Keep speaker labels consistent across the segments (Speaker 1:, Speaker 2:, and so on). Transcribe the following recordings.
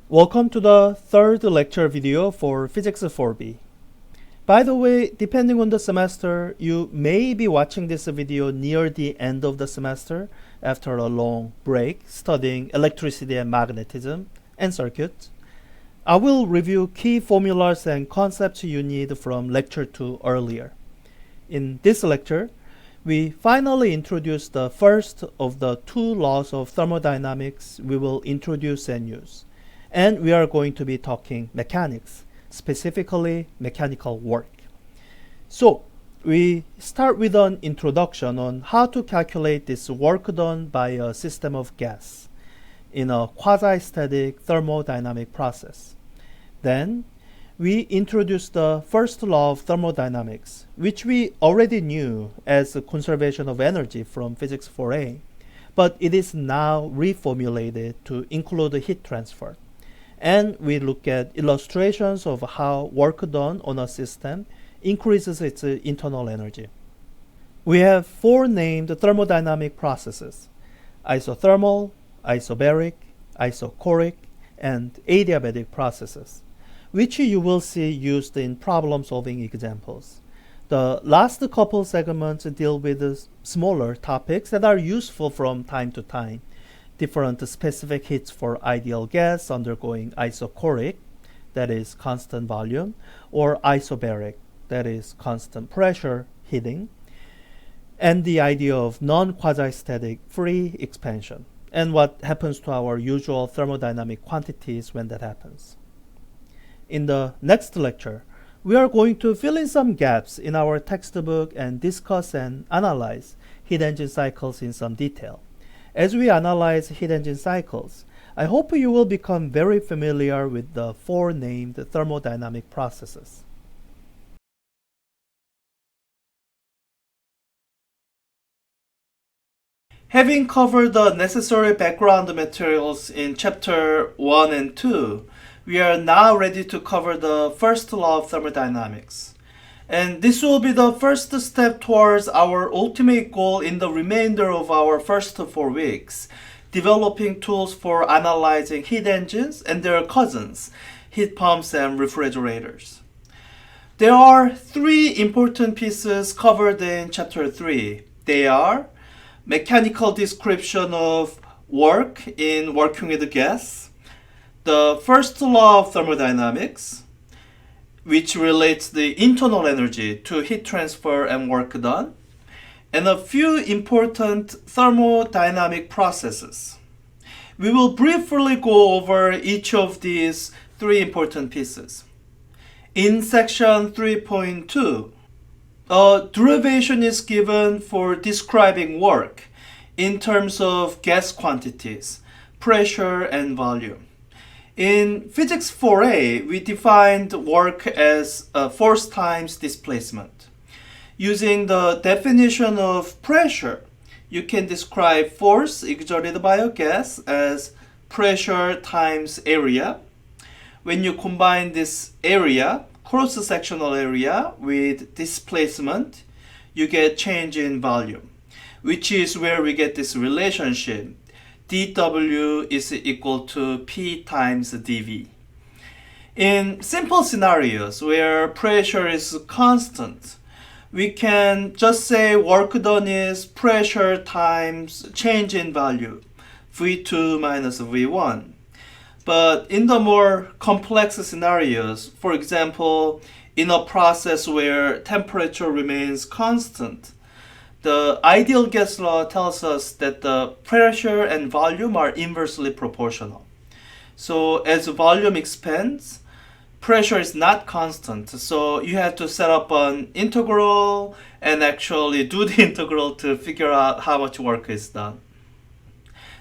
Speaker 1: Welcome to the third lecture video for Physics 4B. By the way, depending on the semester, you may be watching this video near the end of the semester after a long break studying electricity and magnetism and circuits. I will review key formulas and concepts you need from lecture 2 earlier. In this lecture, we finally introduce the first of the two laws of thermodynamics we will introduce and use. And we are going to be talking mechanics, specifically mechanical work. So we start with an introduction on how to calculate this work done by a system of gas in a quasi-static thermodynamic process. Then we introduce the first law of thermodynamics, which we already knew as conservation of energy from Physics 4a, but it is now reformulated to include heat transfer. And we look at illustrations of how work done on a system increases its internal energy. We have four named thermodynamic processes: isothermal, isobaric, isochoric, and adiabatic processes, which you will see used in problem-solving examples. The last couple segments deal with smaller topics that are useful from time to time. Different specific heats for ideal gas undergoing isochoric, that is constant volume, or isobaric, that is constant pressure heating, and the idea of non-quasi-static free expansion, and what happens to our usual thermodynamic quantities when that happens. In the next lecture, we are going to fill in some gaps in our textbook and discuss and analyze heat engine cycles in some detail. As we analyze heat engine cycles, I hope you will become very familiar with the four named thermodynamic processes. Having covered the necessary background materials in chapter 1 and 2, we are now ready to cover the first law of thermodynamics. And this will be the first step towards our ultimate goal in the remainder of our first 4 weeks, developing tools for analyzing heat engines and their cousins, heat pumps and refrigerators. There are 3 important pieces covered in chapter 3. They are mechanical description of work in working with gas, the first law of thermodynamics, which relates the internal energy to heat transfer and work done, and a few important thermodynamic processes. We will briefly go over each of these 3 important pieces. In section 3.2, a derivation is given for describing work in terms of gas quantities, pressure, and volume. In Physics 4a, we defined work as force times displacement. Using the definition of pressure, you can describe force exerted by a gas as pressure times area. When you combine this area, cross-sectional area, with displacement, you get change in volume, which is where we get this relationship. dW is equal to P times dV. In simple scenarios where pressure is constant, we can just say work done is pressure times change in value, V2 minus V1. But in the more complex scenarios, for example, in a process where temperature remains constant, the ideal gas law tells us that the pressure and volume are inversely proportional. So as volume expands, pressure is not constant. So you have to set up an integral and actually do the integral to figure out how much work is done.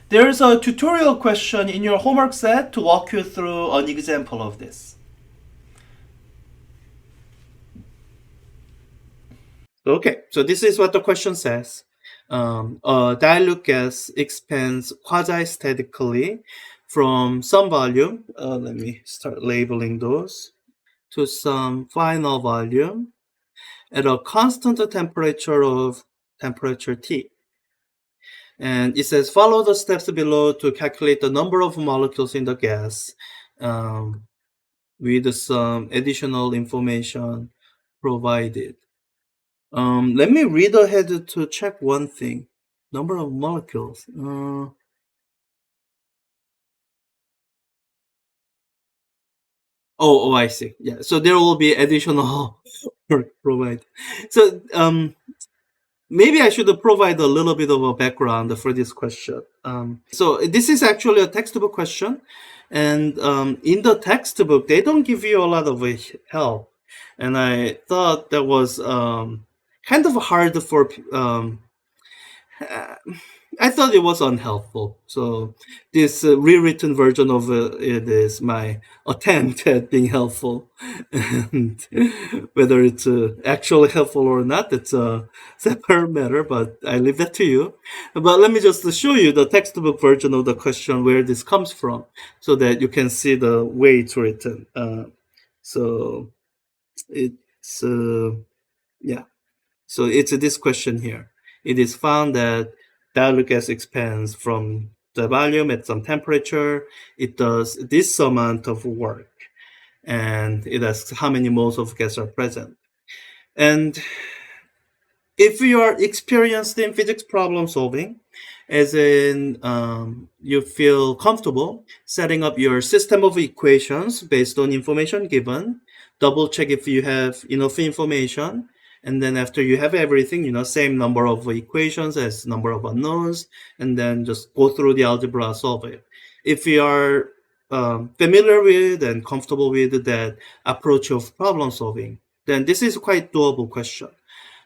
Speaker 1: There's a tutorial question in your homework set to walk you through an example of this. Okay, so this is what the question says. A dilute gas expands quasi-statically from some volume, let me start labeling those, to some final volume at a constant temperature of temperature T. And it says follow the steps below to calculate the number of molecules in the gas um, with some additional information provided. Let me read ahead to check one thing. Number of molecules. I see. Yeah. So there will be additional provide. So maybe I should provide a little bit of a background for this question. So this is actually a textbook question, and in the textbook they don't give you a lot of help, and I thought that was kind of hard for I thought it was unhelpful. So this rewritten version of it is my attempt at being helpful, and whether it's actually helpful or not, it's a separate matter. But I leave that to you. But let me just show you the textbook version of the question where this comes from, so that you can see the way it's written. So it's yeah. So it's this question here. It is found that dilute gas expands from the volume at some temperature. It does this amount of work, and it asks how many moles of gas are present. And if you are experienced in physics problem solving, as in you feel comfortable setting up your system of equations based on information given, double check if you have enough information, and then after you have everything, same number of equations as number of unknowns, and then just go through the algebra, solve it. If you are familiar with and comfortable with that approach of problem solving, then this is quite doable question.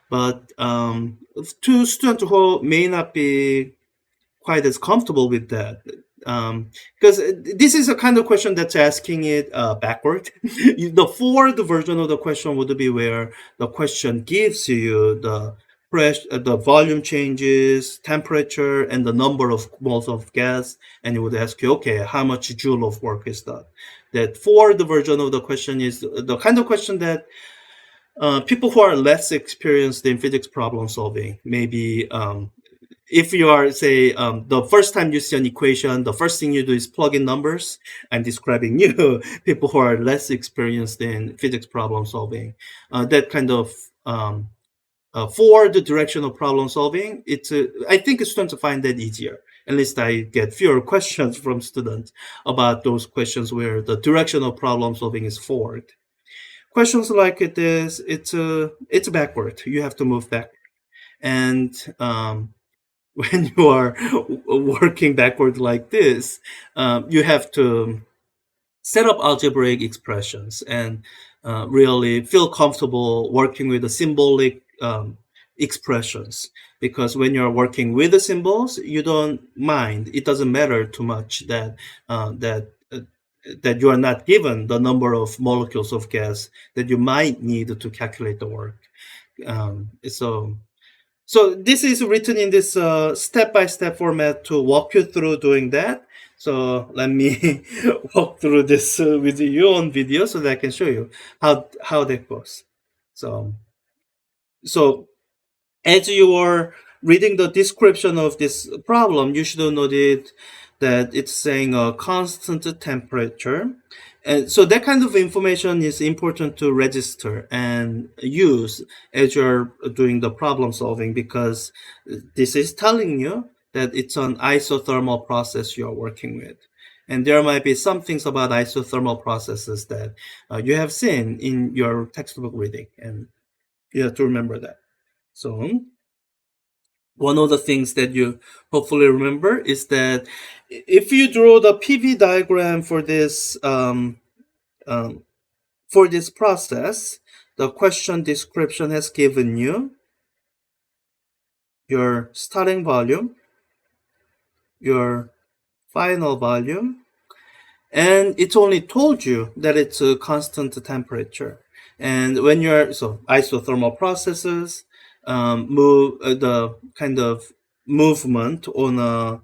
Speaker 1: But to students who may not be quite as comfortable with that, because this is a kind of question that's asking it backward. The forward version of the question would be where the question gives you the pressure, the volume changes, temperature, and the number of moles of gas, and it would ask you, okay, how much joule of work is that? That forward version of the question is the kind of question that people who are less experienced in physics problem solving, maybe if you are, say, the first time you see an equation, the first thing you do is plug in numbers. I'm describing you, people who are less experienced in physics problem solving. That kind of for the direction of problem solving, I think students find that easier. At least I get fewer questions from students about those questions where the direction of problem solving is forward. Questions like it's backward. You have to move back, and when you are working backward like this, you have to set up algebraic expressions and really feel comfortable working with the symbolic expressions, because when you're working with the symbols, you don't mind. It doesn't matter too much that you are not given the number of molecules of gas that you might need to calculate the work. So this is written in this step-by-step format to walk you through doing that. So let me walk through this with you on video so that I can show you how that goes. So so as you are reading the description of this problem, you should note that it's saying a constant temperature. And so that kind of information is important to register and use as you're doing the problem solving, because this is telling you that it's an isothermal process you're working with. And there might be some things about isothermal processes that you have seen in your textbook reading, and you have to remember that. So one of the things that you hopefully remember is that if you draw the PV diagram for this process, the question description has given you your starting volume, your final volume, and it's only told you that it's a constant temperature. And when you're isothermal processes move the kind of movement on a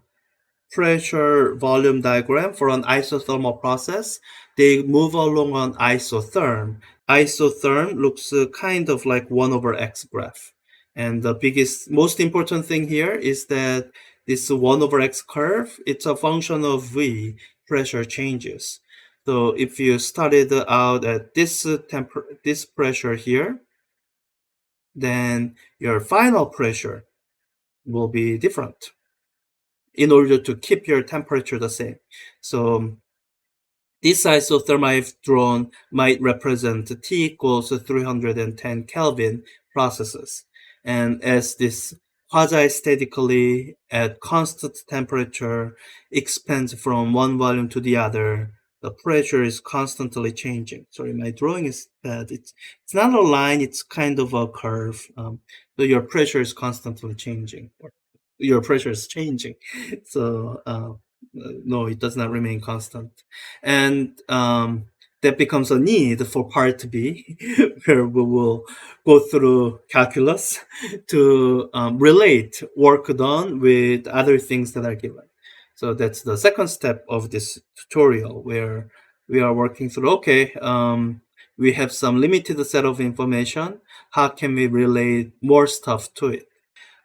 Speaker 1: pressure volume diagram for an isothermal process, they move along an isotherm. Isotherm looks kind of like 1 over x graph. And the most important thing here is that this 1 over x curve, it's a function of V, pressure changes. So if you started out at this pressure here, then your final pressure will be different in order to keep your temperature the same. So this isothermal I've drawn might represent T equals 310 Kelvin processes. And as this quasi-statically at constant temperature expands from one volume to the other, the pressure is constantly changing. Sorry, my drawing is bad. It's not a line, it's kind of a curve. So your pressure is constantly changing. Your pressure is changing. So no, it does not remain constant. And that becomes a need for part B, where we will go through calculus to relate work done with other things that are given. So that's the second step of this tutorial, where we are working through, okay, we have some limited set of information. How can we relate more stuff to it?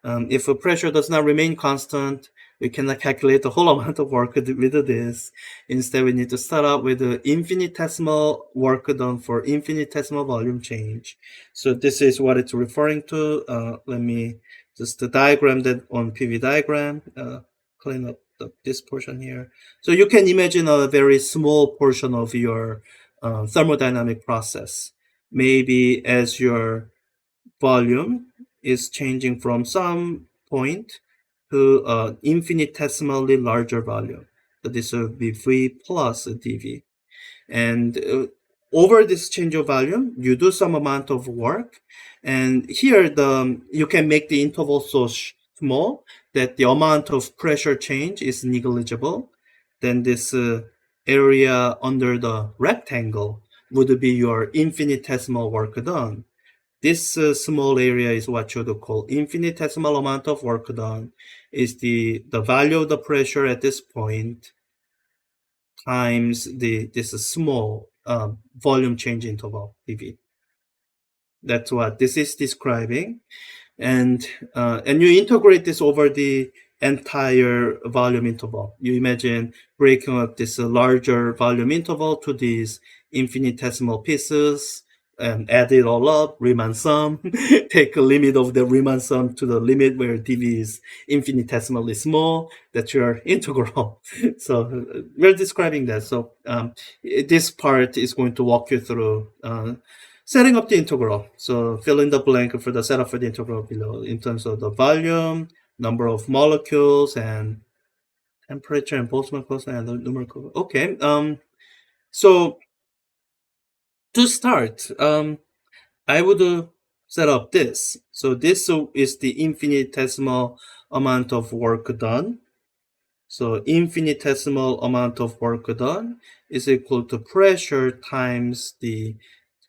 Speaker 1: If a pressure does not remain constant, we cannot calculate the whole amount of work with this. Instead, we need to start out with the infinitesimal work done for infinitesimal volume change. So this is what it's referring to. Let me just diagram that on PV diagram, clean up this portion here. So you can imagine a very small portion of your thermodynamic process. Maybe as your volume is changing from some point to an infinitesimally larger volume. So this will be V plus dV. And over this change of volume, you do some amount of work. And here you can make the interval so small that the amount of pressure change is negligible. Then this area under the rectangle would be your infinitesimal work done. This small area is what you would call infinitesimal amount of work done, is the value of the pressure at this point times this small volume change interval, dV. That's what this is describing. And you integrate this over the entire volume interval. You imagine breaking up this larger volume interval to these infinitesimal pieces and add it all up, Riemann sum, take a limit of the Riemann sum to the limit where dV is infinitesimally small. That's your integral. So we're describing that. So this part is going to walk you through setting up the integral. So fill in the blank for the setup for the integral below in terms of the volume, number of molecules, and temperature and Boltzmann constant and the numerical. Okay. So to start, I would set up this. So this is the infinitesimal amount of work done. So infinitesimal amount of work done is equal to pressure times the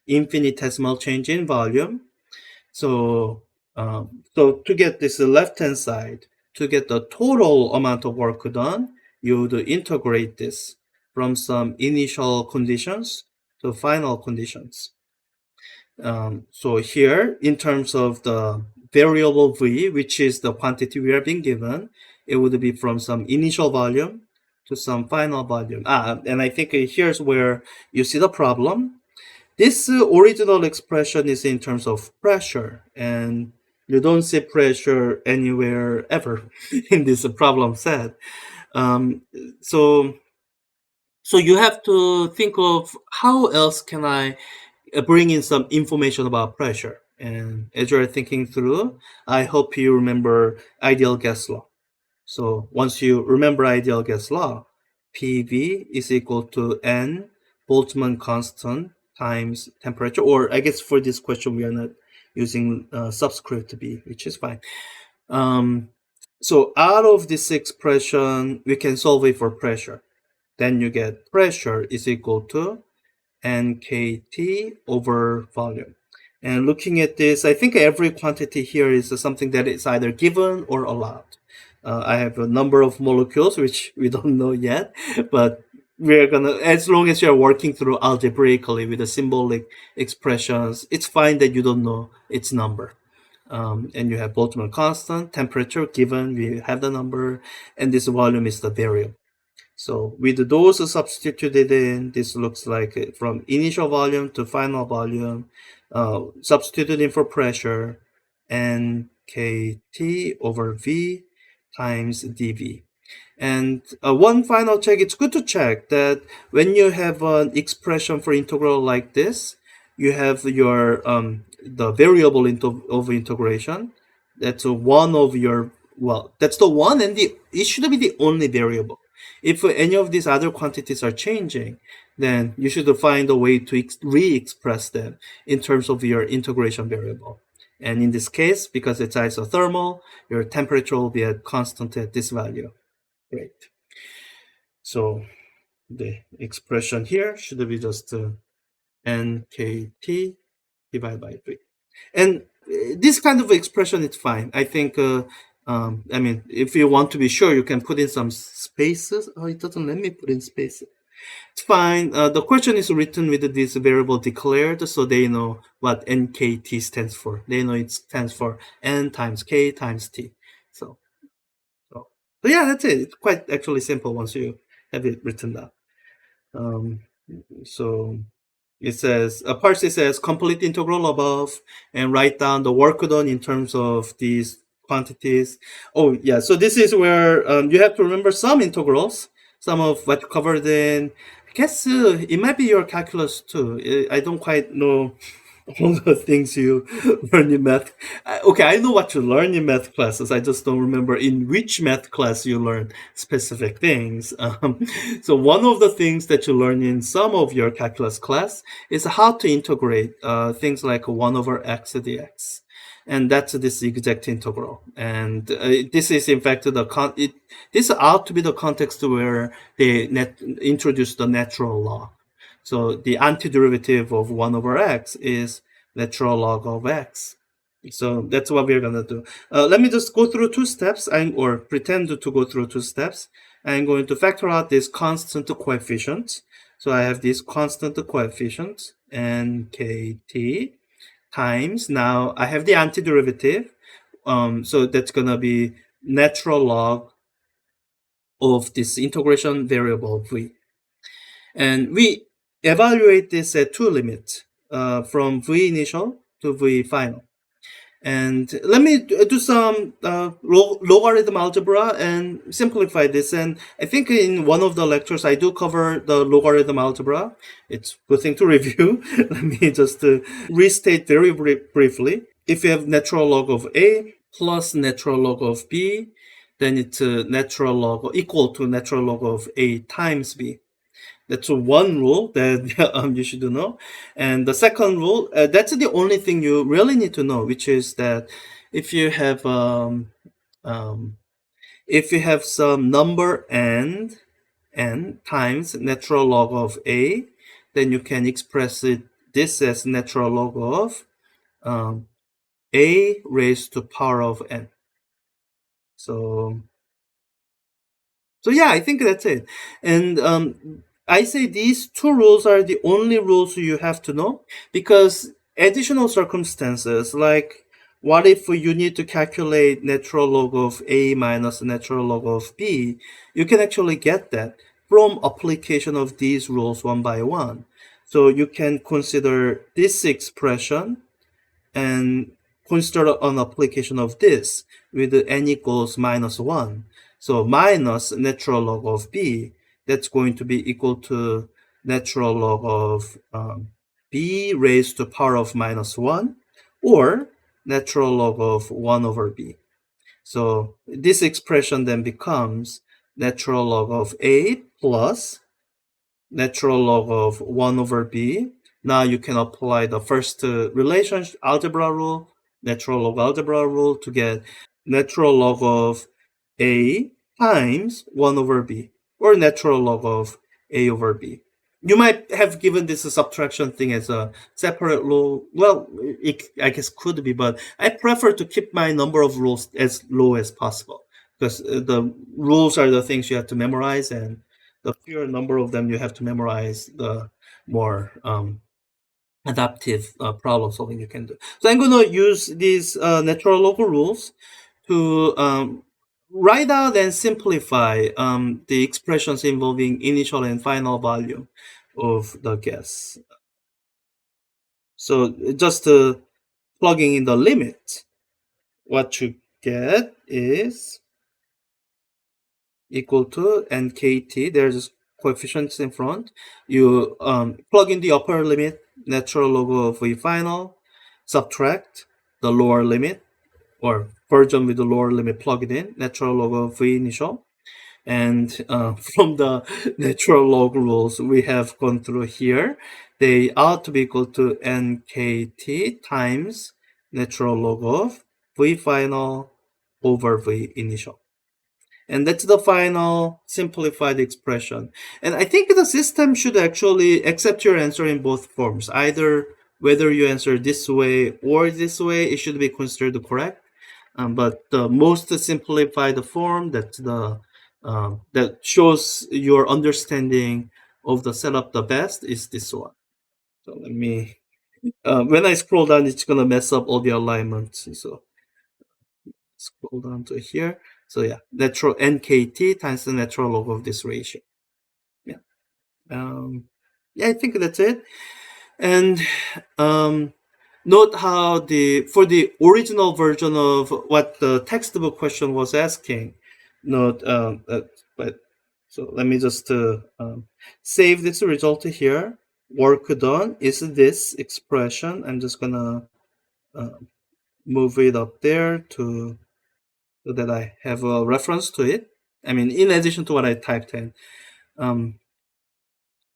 Speaker 1: infinitesimal change in volume. So, so to get this left-hand side, to get the total amount of work done, you would integrate this from some initial conditions to final conditions. So here, in terms of the variable V, which is the quantity we are being given, it would be from some initial volume to some final volume. And I think here's where you see the problem. This original expression is in terms of pressure, and you don't see pressure anywhere ever in this problem set. Um, so, so you have to think of how else can I bring in some information about pressure. And as you're thinking through, I hope you remember ideal gas law. So once you remember ideal gas law, PV is equal to N Boltzmann constant times temperature, or I guess for this question we are not using subscript B, which is fine. So out of this expression, we can solve it for pressure. Then you get pressure is equal to nkt over volume. And looking at this, I think every quantity here is something that is either given or allowed. I have a number of molecules, which we don't know yet, but we're gonna, as long as you're working through algebraically with the symbolic expressions, it's fine that you don't know its number. And you have Boltzmann constant, temperature given, we have the number, and this volume is the variable. So with those substituted in, this looks like from initial volume to final volume, substituted in for pressure, NKT over V times dV. And one final check, it's good to check that when you have an expression for integral like this, you have your the variable of integration. That's one of your, well, that's the one, and it should be the only variable. If any of these other quantities are changing, then you should find a way to re-express them in terms of your integration variable. And in this case, because it's isothermal, your temperature will be at constant at this value. Great. So the expression here should be just nkt divided by 3. And this kind of expression is fine. I think, I mean, if you want to be sure, you can put in some spaces. Oh, it doesn't let me put in spaces. It's fine. The question is written with this variable declared, so they know what nkt stands for. They know it stands for n times k times t. So So, so yeah, that's it. It's quite actually simple once you have it written down. Um, so it says, Parse says complete integral above and write down the work done in terms of these quantities. Oh yeah, so this is where you have to remember some integrals, some of what covered in, I guess it might be your calculus too. I don't quite know all the things you learn in math. Okay, I know what you learn in math classes. I just don't remember in which math class you learn specific things. So one of the things that you learn in some of your calculus class is how to integrate things like 1 over x dx. And that's this exact integral. And this is in fact this ought to be the context where they introduce the natural law. So the antiderivative of 1 over x is natural log of x. So that's what we're going to do. Let me just go through two steps, or pretend to go through two steps. I'm going to factor out this constant coefficient. So I have this constant coefficient, nkt, times, now I have the antiderivative. So that's going to be natural log of this integration variable v. And we evaluate this at two limits, from v initial to v final. And let me do some logarithm algebra and simplify this. And I think in one of the lectures I do cover the logarithm algebra. It's a good thing to review. Let me just restate very briefly. If you have natural log of a plus natural log of b, then it's natural log equal to natural log of a times b. That's one rule that you should know. And the second rule, that's the only thing you really need to know, which is that if you have some number n times natural log of a, then you can express this as natural log of a raised to power of n. So yeah, I think that's it. And I say these two rules are the only rules you have to know, because additional circumstances, like what if you need to calculate natural log of a minus natural log of b, you can actually get that from application of these rules one by one. So you can consider this expression and consider an application of this with n equals -1. So minus natural log of b, that's going to be equal to natural log of b raised to power of -1, or natural log of 1 over b. So this expression then becomes natural log of a plus natural log of 1 over b. Now you can apply the first relationship algebra rule, natural log algebra rule, to get natural log of a times 1 over b, or natural log of a over b. You might have given this a subtraction thing as a separate rule. Well, it, I guess could be, but I prefer to keep my number of rules as low as possible, because the rules are the things you have to memorize, and the fewer number of them you have to memorize, the more adaptive problem solving you can do. So I'm going to use these natural local rules to write out and simplify the expressions involving initial and final volume of the gas. So just plugging in the limit, what you get is equal to nkt. There's coefficients in front. You plug in the upper limit, natural log of v final, subtract the lower limit, or version with the lower limit plugged in, natural log of v initial. And from the natural log rules we have gone through here, they ought to be equal to nkt times natural log of v final over v initial. And that's the final simplified expression. And I think the system should actually accept your answer in both forms. Either whether you answer this way or this way, it should be considered correct. But the most simplified form, that shows your understanding of the setup the best, is this one. So let me, when I scroll down, it's gonna mess up all the alignments. So scroll down to here. So yeah, natural nkt times the natural log of this ratio. Yeah. Um, yeah, I think that's it. And um, note how for the original version of what the textbook question was asking, note but so let me just save this result here. Work done is this expression. I'm just gonna uh, move it up there so that I have a reference to it. I mean, in addition to what I typed in. Um,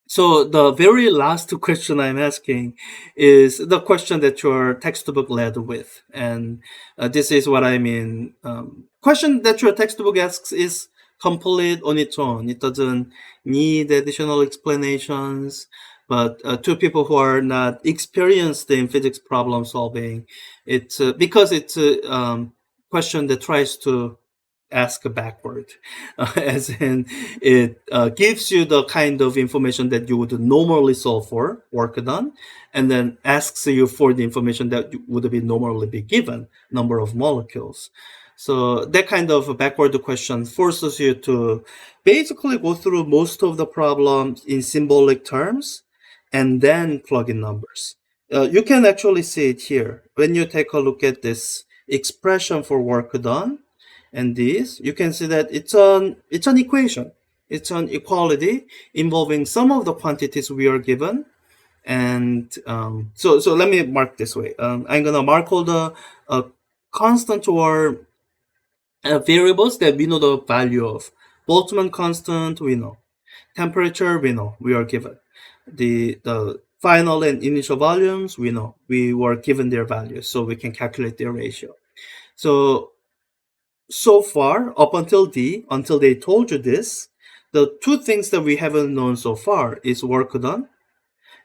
Speaker 1: so the very last question I'm asking is the question that your textbook led with, and this is what I mean. Question that your textbook asks is complete on its own. It doesn't need additional explanations. But to people who are not experienced in physics problem solving, it's because it's a question that tries to ask backward, as in it gives you the kind of information that you would normally solve for work done, and then asks you for the information that would be normally be given, number of molecules. So that kind of backward question forces you to basically go through most of the problems in symbolic terms and then plug in numbers. You can actually see it here when you take a look at this expression for work done. And this, you can see that it's an equation. It's an equality involving some of the quantities we are given. And so let me mark this way. I'm gonna mark all the constant or variables that we know the value of. Boltzmann constant, we know. Temperature, we know, we are given. The final and initial volumes, we know, we were given their values, so we can calculate their ratio. So far, up until they told you this, the two things that we haven't known so far is work done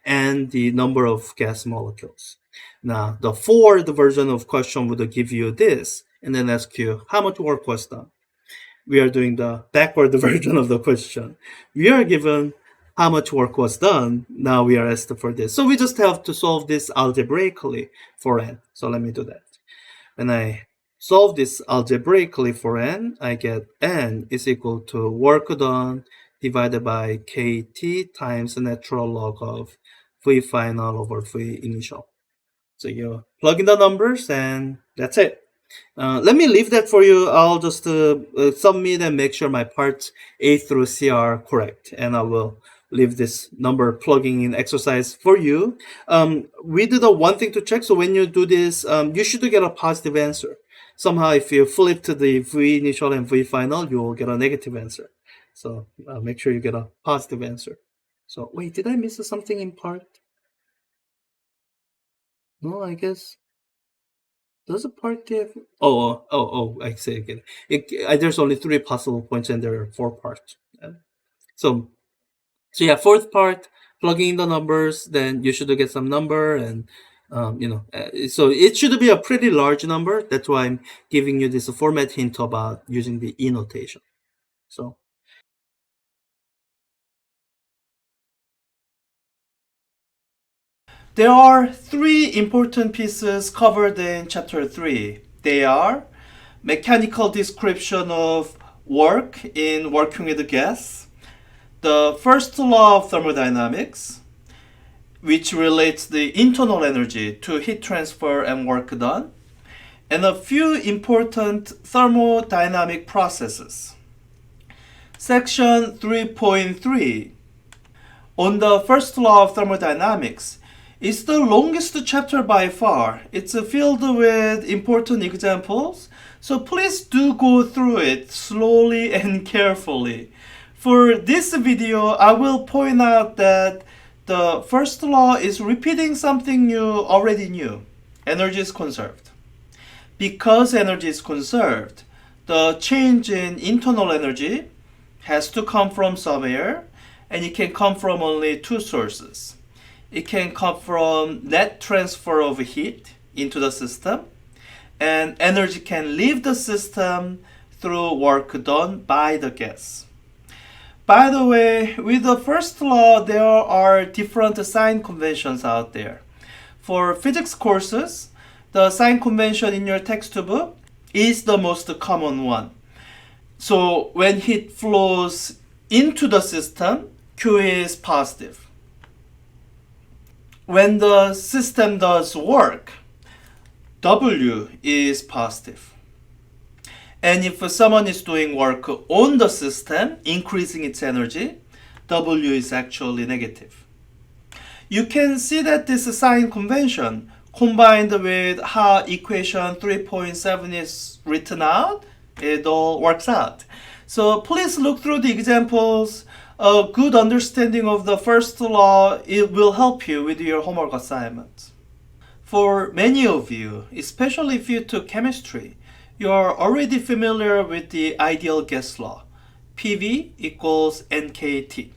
Speaker 1: and the number of gas molecules. Now, the forward version of question would give you this and then ask you how much work was done. We are doing the backward version of the question. We are given how much work was done. Now we are asked for this. So we just have to solve this algebraically for n. So let me do that. When I solve this algebraically for n, I get n is equal to work done divided by kt times the natural log of v final over v initial. So you plug in the numbers and that's it. Let me leave that for you. I'll just submit and make sure my parts A through C are correct, and I will leave this number plugging in exercise for you. We do the one thing to check. So when you do this, you should get a positive answer. Somehow, if you flip to the V initial and V final, you will get a negative answer. So make sure you get a positive answer. So wait, did I miss something in part? No, I guess. Does a part have? I say again. There's only three possible points, and there are four parts. So, so yeah, fourth part, plugging in the numbers, then you should get some number, and so it should be a pretty large number. That's why I'm giving you this format hint about using the E notation. So there are three important pieces covered in chapter 3. They are mechanical description of work in working with gas, the first law of thermodynamics, which relates the internal energy to heat transfer and work done, and a few important thermodynamic processes. Section 3.3 on the first law of thermodynamics is the longest chapter by far. It's filled with important examples, so please do go through it slowly and carefully. For this video, I will point out that the first law is repeating something you already knew. Energy is conserved. Because energy is conserved, the change in internal energy has to come from somewhere, and it can come from only two sources. It can come from net transfer of heat into the system, and energy can leave the system through work done by the gas. By the way, with the first law, there are different sign conventions out there. For physics courses, the sign convention in your textbook is the most common one. So when heat flows into the system, Q is positive. When the system does work, W is positive. And if someone is doing work on the system, increasing its energy, W is actually negative. You can see that this sign convention combined with how equation 3.7 is written out, it all works out. So please look through the examples. A good understanding of the first law, it will help you with your homework assignment. For many of you, especially if you took chemistry, you are already familiar with the ideal gas law. PV equals NKT.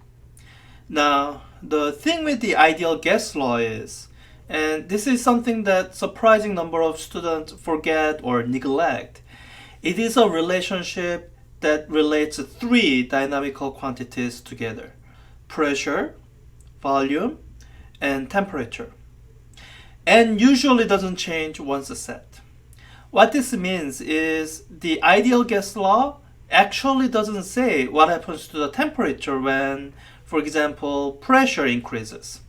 Speaker 1: Now, the thing with the ideal gas law is, and this is something that surprising number of students forget or neglect, it is a relationship that relates three dynamical quantities together: pressure, volume, and temperature. And usually doesn't change once set. What this means is the ideal gas law actually doesn't say what happens to the temperature when, for example, pressure increases.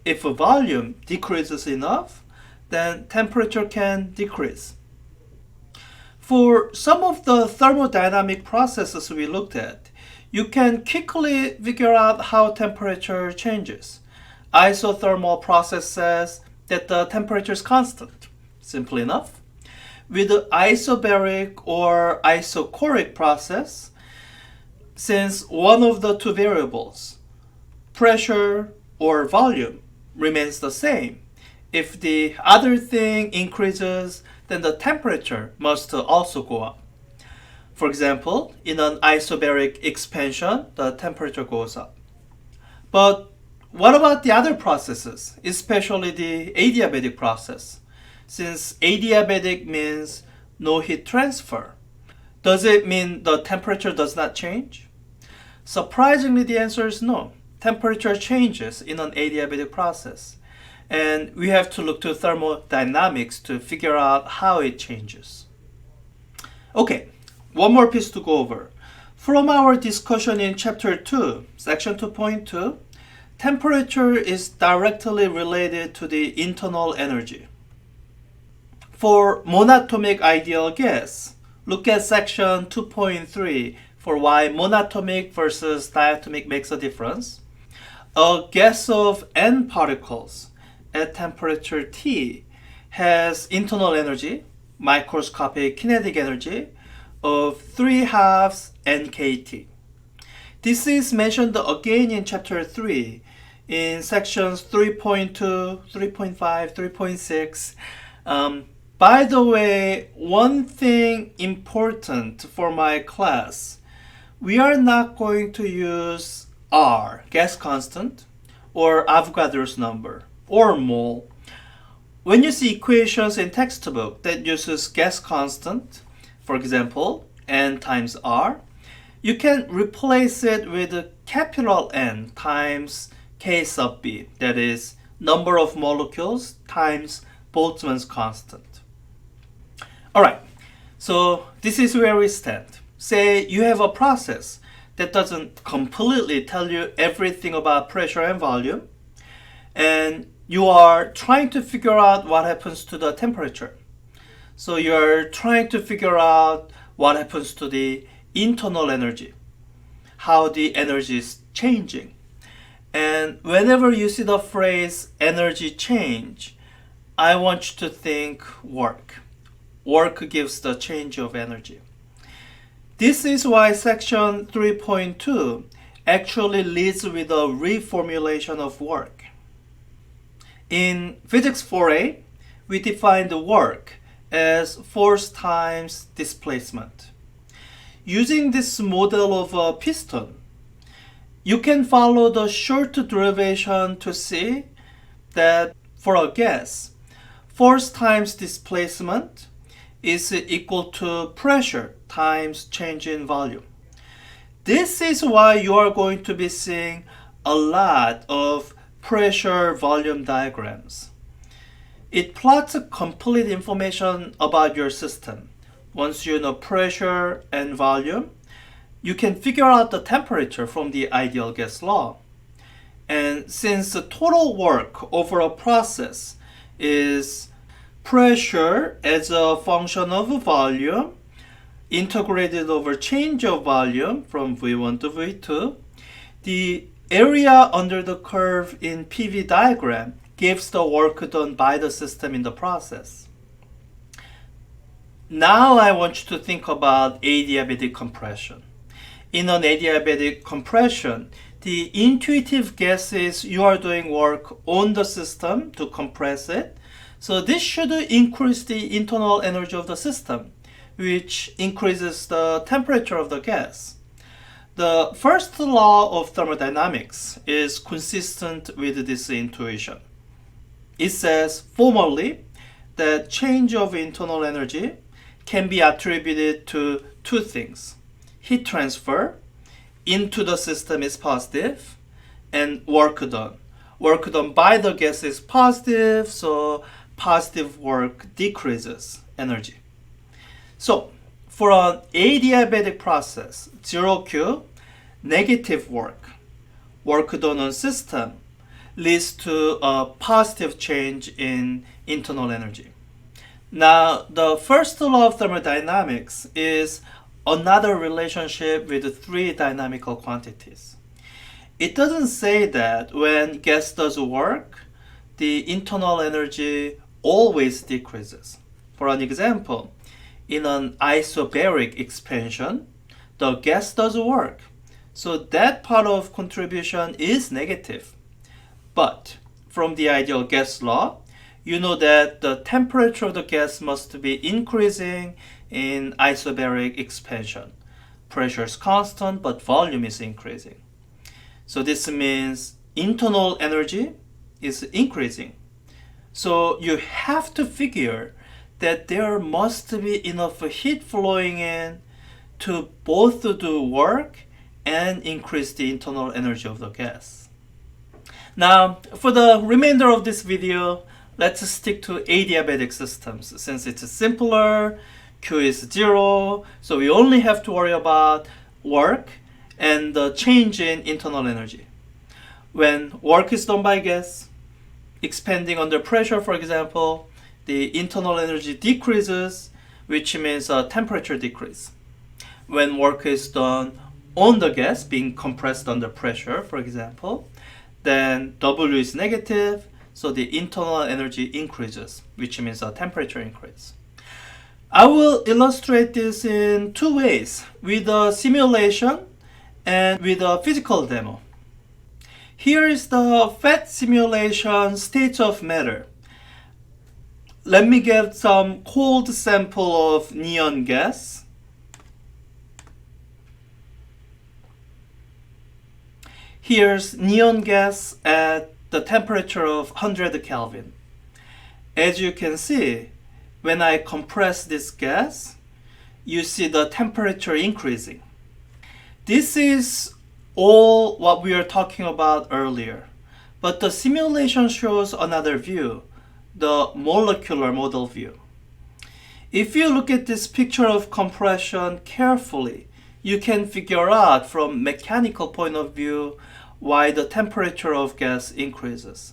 Speaker 1: If volume decreases enough, then temperature can decrease. For some of the thermodynamic processes we looked at, you can quickly figure out how temperature changes. Isothermal process says that the temperature is constant. Simple enough. With the isobaric or isochoric process, since one of the two variables, pressure or volume, remains the same, if the other thing increases, then the temperature must also go up. For example, in an isobaric expansion, the temperature goes up. But what about the other processes, especially the adiabatic process? Since adiabatic means no heat transfer, does it mean the temperature does not change? Surprisingly, the answer is no. Temperature changes in an adiabatic process, and we have to look to thermodynamics to figure out how it changes. Okay, one more piece to go over. From our discussion in chapter 2, section 2.2, temperature is directly related to the internal energy. For monatomic ideal gas, look at section 2.3 for why monatomic versus diatomic makes a difference. A gas of n particles at temperature T has internal energy, microscopic kinetic energy, of 3/2 nkt. This is mentioned again in chapter 3 in sections 3.2, 3.5, 3.6. By the way, one thing important for my class, we are not going to use R, gas constant, or Avogadro's number, or mole. When you see equations in textbook that uses gas constant, for example, N times R, you can replace it with a capital N times K sub B, that is, number of molecules times Boltzmann's constant. Alright, So this is where we stand. Say you have a process that doesn't completely tell you everything about pressure and volume, and you are trying to figure out what happens to the temperature. So you're trying to figure out what happens to the internal energy, how the energy is changing. And whenever you see the phrase energy change, I want you to think work. Work gives the change of energy. This is why section 3.2 actually leads with a reformulation of work. In physics 4a, we define the work as force times displacement. Using this model of a piston, you can follow the short derivation to see that for a gas, force times displacement is equal to pressure times change in volume. This is why you are going to be seeing a lot of pressure volume diagrams. It plots complete information about your system. Once you know pressure and volume, you can figure out the temperature from the ideal gas law. And since the total work over a process is pressure as a function of volume integrated over change of volume from V1 to V2, the area under the curve in PV diagram gives the work done by the system in the process. Now I want you to think about adiabatic compression. In an adiabatic compression, the intuitive guess is you are doing work on the system to compress it. So this should increase the internal energy of the system, which increases the temperature of the gas. The first law of thermodynamics is consistent with this intuition. It says formally that change of internal energy can be attributed to two things. Heat transfer into the system is positive, and work done. Work done by the gas is positive, so positive work decreases energy. So for an adiabatic process, 0Q, negative work done on system leads to a positive change in internal energy. Now, the first law of thermodynamics is another relationship with three dynamical quantities. It doesn't say that when gas does work, the internal energy always decreases. For an example, in an isobaric expansion, the gas does work, so that part of contribution is negative. But from the ideal gas law, you know that the temperature of the gas must be increasing in isobaric expansion. Pressure is constant, but volume is increasing. So this means internal energy is increasing. So you have to figure that there must be enough heat flowing in to both do work and increase the internal energy of the gas. Now, for the remainder of this video, let's stick to adiabatic systems. Since it's simpler, Q is 0, so we only have to worry about work and the change in internal energy. When work is done by gas, expanding under pressure, for example, the internal energy decreases, which means a temperature decrease. When work is done on the gas, being compressed under pressure, for example, then W is negative, so the internal energy increases, which means a temperature increase. I will illustrate this in two ways, with a simulation and with a physical demo. Here is the PHYS simulation state of matter. Let me get some cold sample of neon gas. Here's neon gas at the temperature of 100 Kelvin. As you can see, when I compress this gas, you see the temperature increasing. This is all what we were talking about earlier, but the simulation shows another view, the molecular model view. If you look at this picture of compression carefully, you can figure out from mechanical point of view why the temperature of gas increases.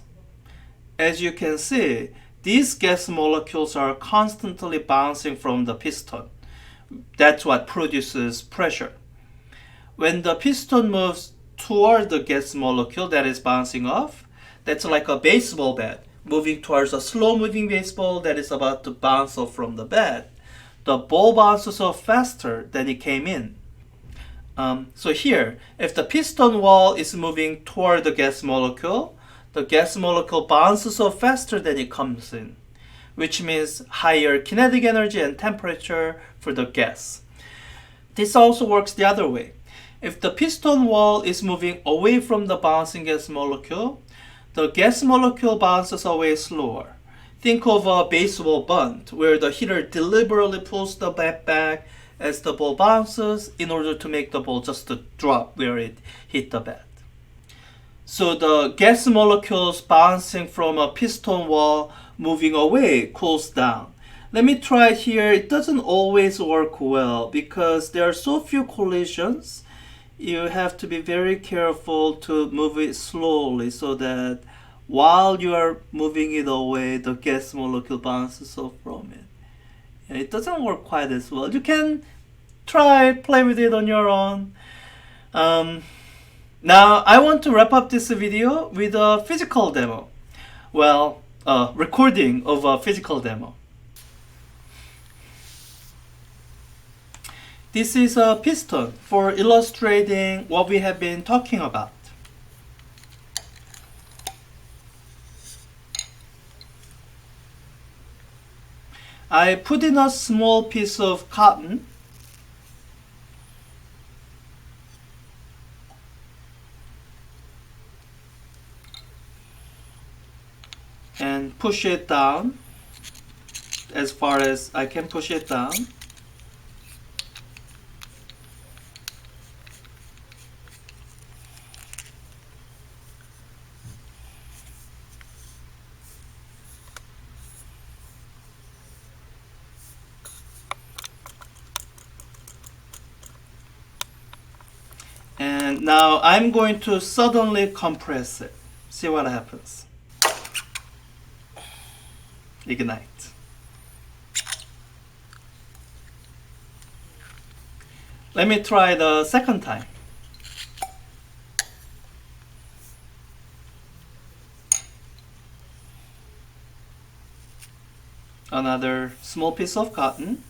Speaker 1: As you can see, these gas molecules are constantly bouncing from the piston. That's what produces pressure. When the piston moves toward the gas molecule that is bouncing off, that's like a baseball bat moving towards a slow-moving baseball that is about to bounce off from the bat. The ball bounces off faster than it came in. So here, if the piston wall is moving toward the gas molecule bounces off faster than it comes in, which means higher kinetic energy and temperature for the gas. This also works the other way. If the piston wall is moving away from the bouncing gas molecule, the gas molecule bounces away slower. Think of a baseball bunt where the hitter deliberately pulls the bat back as the ball bounces in order to make the ball just to drop where it hit the bat. So the gas molecules bouncing from a piston wall moving away cools down. Let me try here. It doesn't always work well because there are so few collisions. You have to be very careful to move it slowly so that while you are moving it away, the gas molecule bounces off from it. It doesn't work quite as well. You can play with it on your own. Now, I want to wrap up this video with a physical demo. Well, a recording of a physical demo. This is a piston for illustrating what we have been talking about. I put in a small piece of cotton and push it down as far as I can push it down. And now I'm going to suddenly compress it. See what happens. Ignite. Let me try the second time. Another small piece of cotton.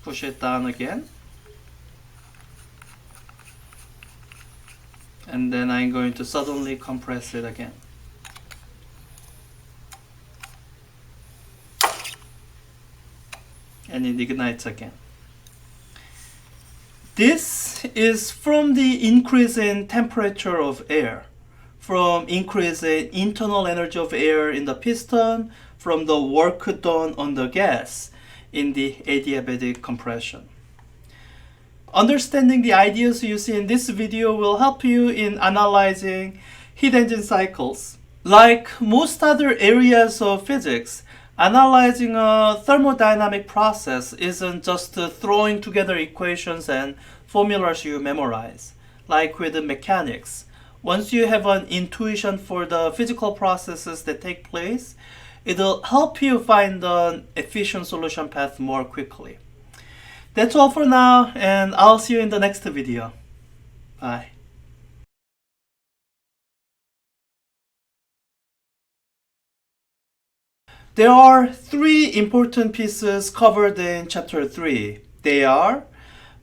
Speaker 1: Push it down again. And then I'm going to suddenly compress it again. And it ignites again. This is from the increase in temperature of air, from increase in internal energy of air in the piston, from the work done on the gas in the adiabatic compression. Understanding the ideas you see in this video will help you in analyzing heat engine cycles. Like most other areas of physics, analyzing a thermodynamic process isn't just throwing together equations and formulas you memorize. Like with mechanics, once you have an intuition for the physical processes that take place, it'll help you find an efficient solution path more quickly. That's all for now, and I'll see you in the next video. Bye. There are three important pieces covered in chapter 3. They are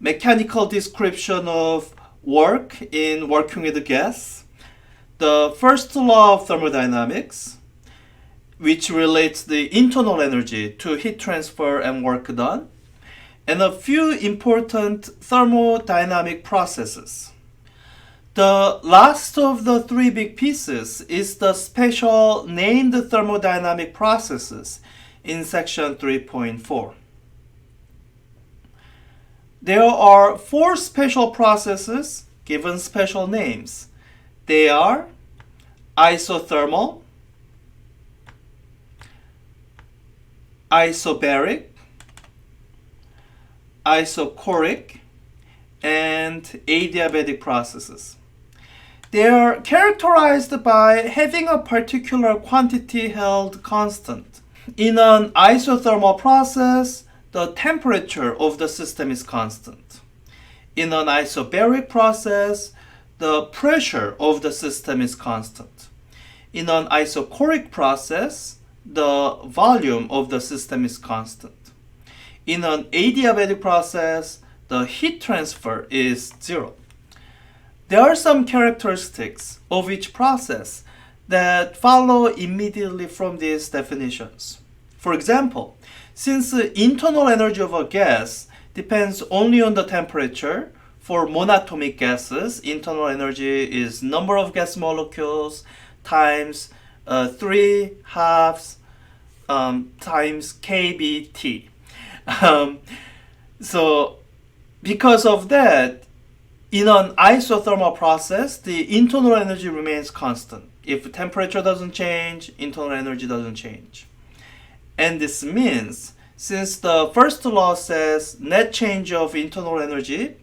Speaker 1: mechanical description of work in working with gas, the first law of thermodynamics, which relates the internal energy to heat transfer and work done, and a few important thermodynamic processes. The last of the three big pieces is the special named thermodynamic processes in section 3.4. There are four special processes given special names. They are isothermal, isobaric, isochoric, and adiabatic processes. They are characterized by having a particular quantity held constant. In an isothermal process, the temperature of the system is constant. In an isobaric process, the pressure of the system is constant. In an isochoric process, the volume of the system is constant. In an adiabatic process, the heat transfer is zero. There are some characteristics of each process that follow immediately from these definitions. For example, since the internal energy of a gas depends only on the temperature, for monatomic gases, internal energy is number of gas molecules times 3 halves times kBT. So because of that, in an isothermal process, the internal energy remains constant. If temperature doesn't change, internal energy doesn't change. And this means, since the first law says net change of internal energy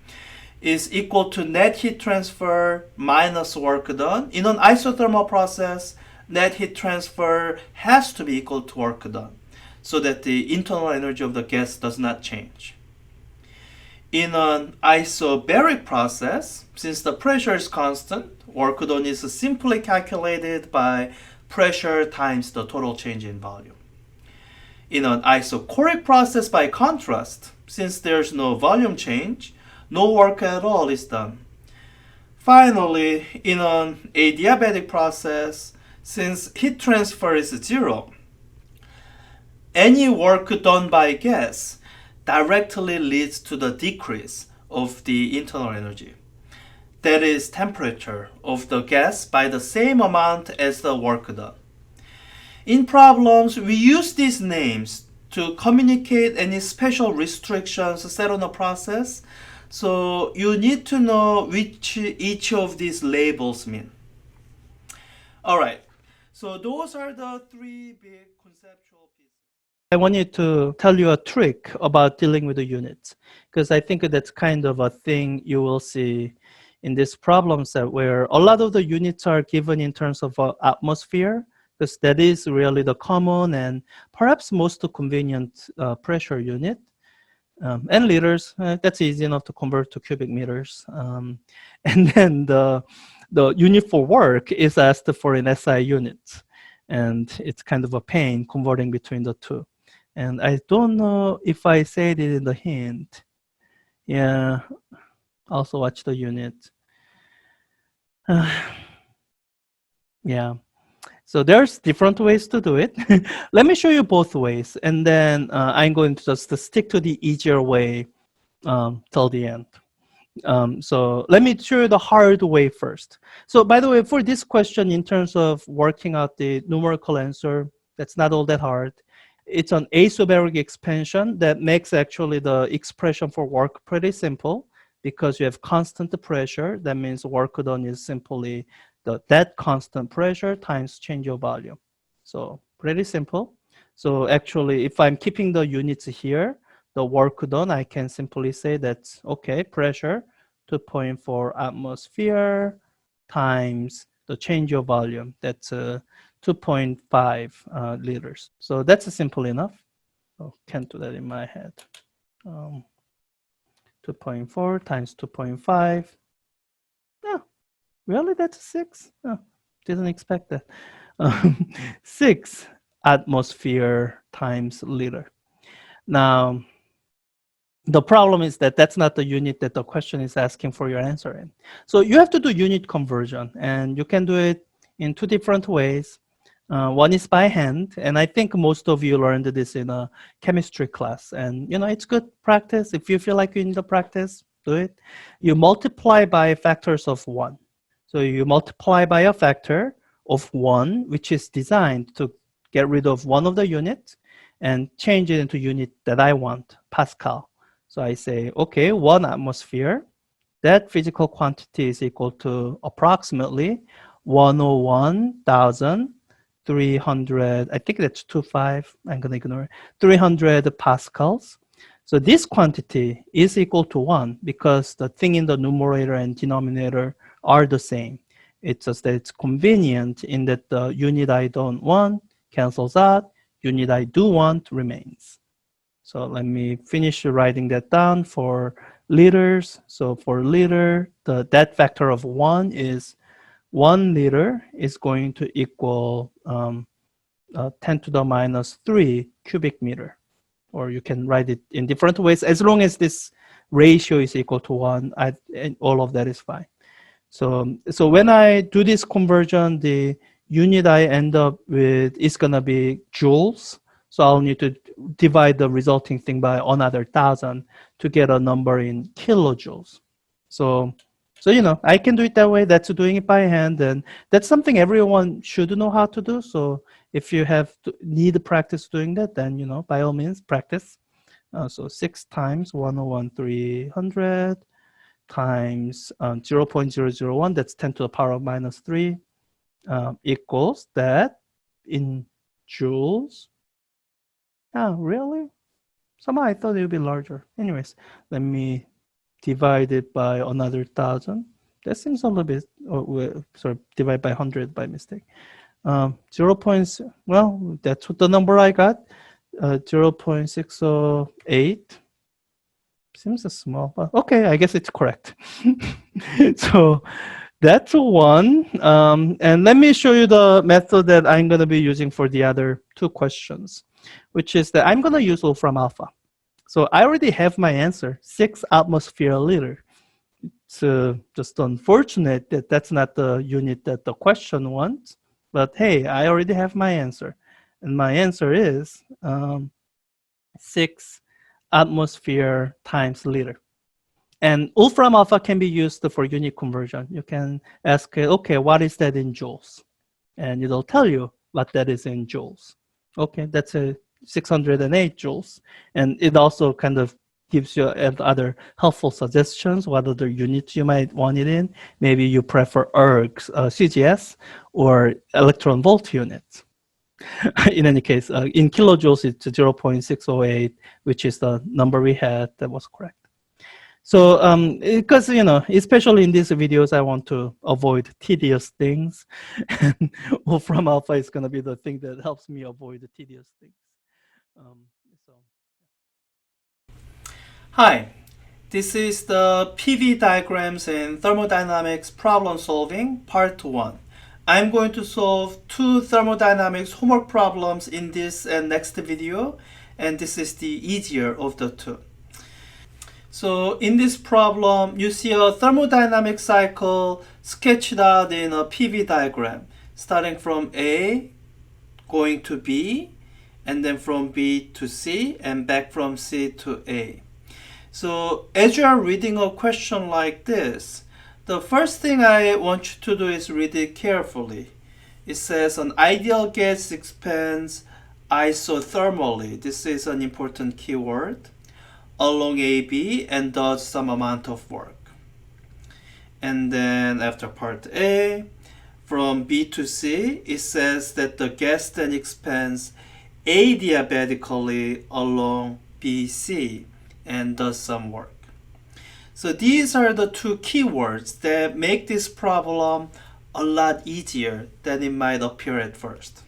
Speaker 1: is equal to net heat transfer minus work done, in an isothermal process, net heat transfer has to be equal to work done, so that the internal energy of the gas does not change. In an isobaric process, since the pressure is constant, work done is simply calculated by pressure times the total change in volume. In an isochoric process, by contrast, since there's no volume change, no work at all is done. Finally, in an adiabatic process, since heat transfer is zero, any work done by gas directly leads to the decrease of the internal energy. That is temperature of the gas by the same amount as the work done. In problems, we use these names to communicate any special restrictions set on a process. So you need to know which each of these labels mean. All right. So those are the three big conceptual pieces. I wanted to tell you a trick about dealing with the units, because I think that's kind of a thing you will see in this problem set where a lot of the units are given in terms of atmosphere, because that is really the common and perhaps most convenient pressure unit. And liters, that's easy enough to convert to cubic meters. And then the unit for work is asked for in SI units. And it's kind of a pain converting between the two. And I don't know if I said it in the hint. Yeah, also watch the unit. Yeah. So there's different ways to do it. Let me show you both ways, and then I'm going to just stick to the easier way till the end. So let me show you the hard way first. So by the way, for this question, in terms of working out the numerical answer, that's not all that hard. It's an isobaric expansion that makes actually the expression for work pretty simple, because you have constant pressure. That means work done is simply that constant pressure times change of volume. So pretty simple. So actually, if I'm keeping the units here, the work done, I can simply say that's okay, pressure 2.4 atmosphere times the change of volume. That's 2.5 liters. So that's simple enough. Oh, can't do that in my head. 2.4 times 2.5. Oh, really? That's 6? Oh, didn't expect that. 6 atmosphere times liter. Now, the problem is that that's not the unit that the question is asking for your answer in. So you have to do unit conversion, and you can do it in two different ways. One is by hand, and I think most of you learned this in a chemistry class. And it's good practice. If you feel like you need to practice, do it. You multiply by factors of 1. So you multiply by a factor of 1, which is designed to get rid of one of the units and change it into unit that I want, Pascal. So I say, okay, 1 atmosphere, that physical quantity is equal to approximately
Speaker 2: 101,300, I think that's 25, I'm going to ignore it, 300 pascals. So this quantity is equal to 1 because the thing in the numerator and denominator are the same. It's just that it's convenient in that the unit I don't want cancels out, unit I do want remains. So let me finish writing that down for liters. So for liter, that factor of 1 is 1 liter is going to equal 10 to the minus 3 cubic meter. Or you can write it in different ways. As long as this ratio is equal to 1, and all of that is fine. So when I do this conversion, the unit I end up with is going to be joules. So I'll need to divide the resulting thing by another 1,000 to get a number in kilojoules. So I can do it that way. That's doing it by hand, and that's something everyone should know how to do. So if you need practice doing that, then by all means practice. So 6 times 101,300 times 0.001, that's 10 to the power of minus 3, equals that in joules. Oh, really? Somehow I thought it would be larger. Anyways, let me divide it by another 1,000. That seems a little bit, sorry, divide by 100 by mistake. 0. Well, that's what the number I got. 0.608. Seems small, but okay, I guess it's correct. So that's one. And let me show you the method that I'm going to be using for the other two questions, which is that I'm going to use Wolfram alpha. So I already have my answer, 6 atmosphere a liter. It's just unfortunate that that's not the unit that the question wants. But hey, I already have my answer. And my answer is 6 atmosphere times liter. And Wolfram alpha can be used for unit conversion. You can ask, okay, what is that in joules? And it'll tell you what that is in joules. Okay, that's a 608 joules. And it also kind of gives you other helpful suggestions, what other units you might want it in. Maybe you prefer ergs, CGS, or electron volt units. In any case, in kilojoules, it's 0.608, which is the number we had that was correct. So, because, especially in these videos, I want to avoid tedious things. And Wolfram alpha is going to be the thing that helps me avoid the tedious things.
Speaker 1: Hi, this is the PV diagrams in thermodynamics problem solving part 1. I'm going to solve 2 thermodynamics homework problems in this and next video, and this is the easier of the 2. So in this problem, you see a thermodynamic cycle sketched out in a PV diagram, starting from A, going to B, and then from B to C, and back from C to A. So as you are reading a question like this, the first thing I want you to do is read it carefully. It says an ideal gas expands isothermally. This is an important keyword. Along AB and does some amount of work. And then after part A, from B to C, it says that the gas then expands adiabatically along BC and does some work. So these are the 2 keywords that make this problem a lot easier than it might appear at first.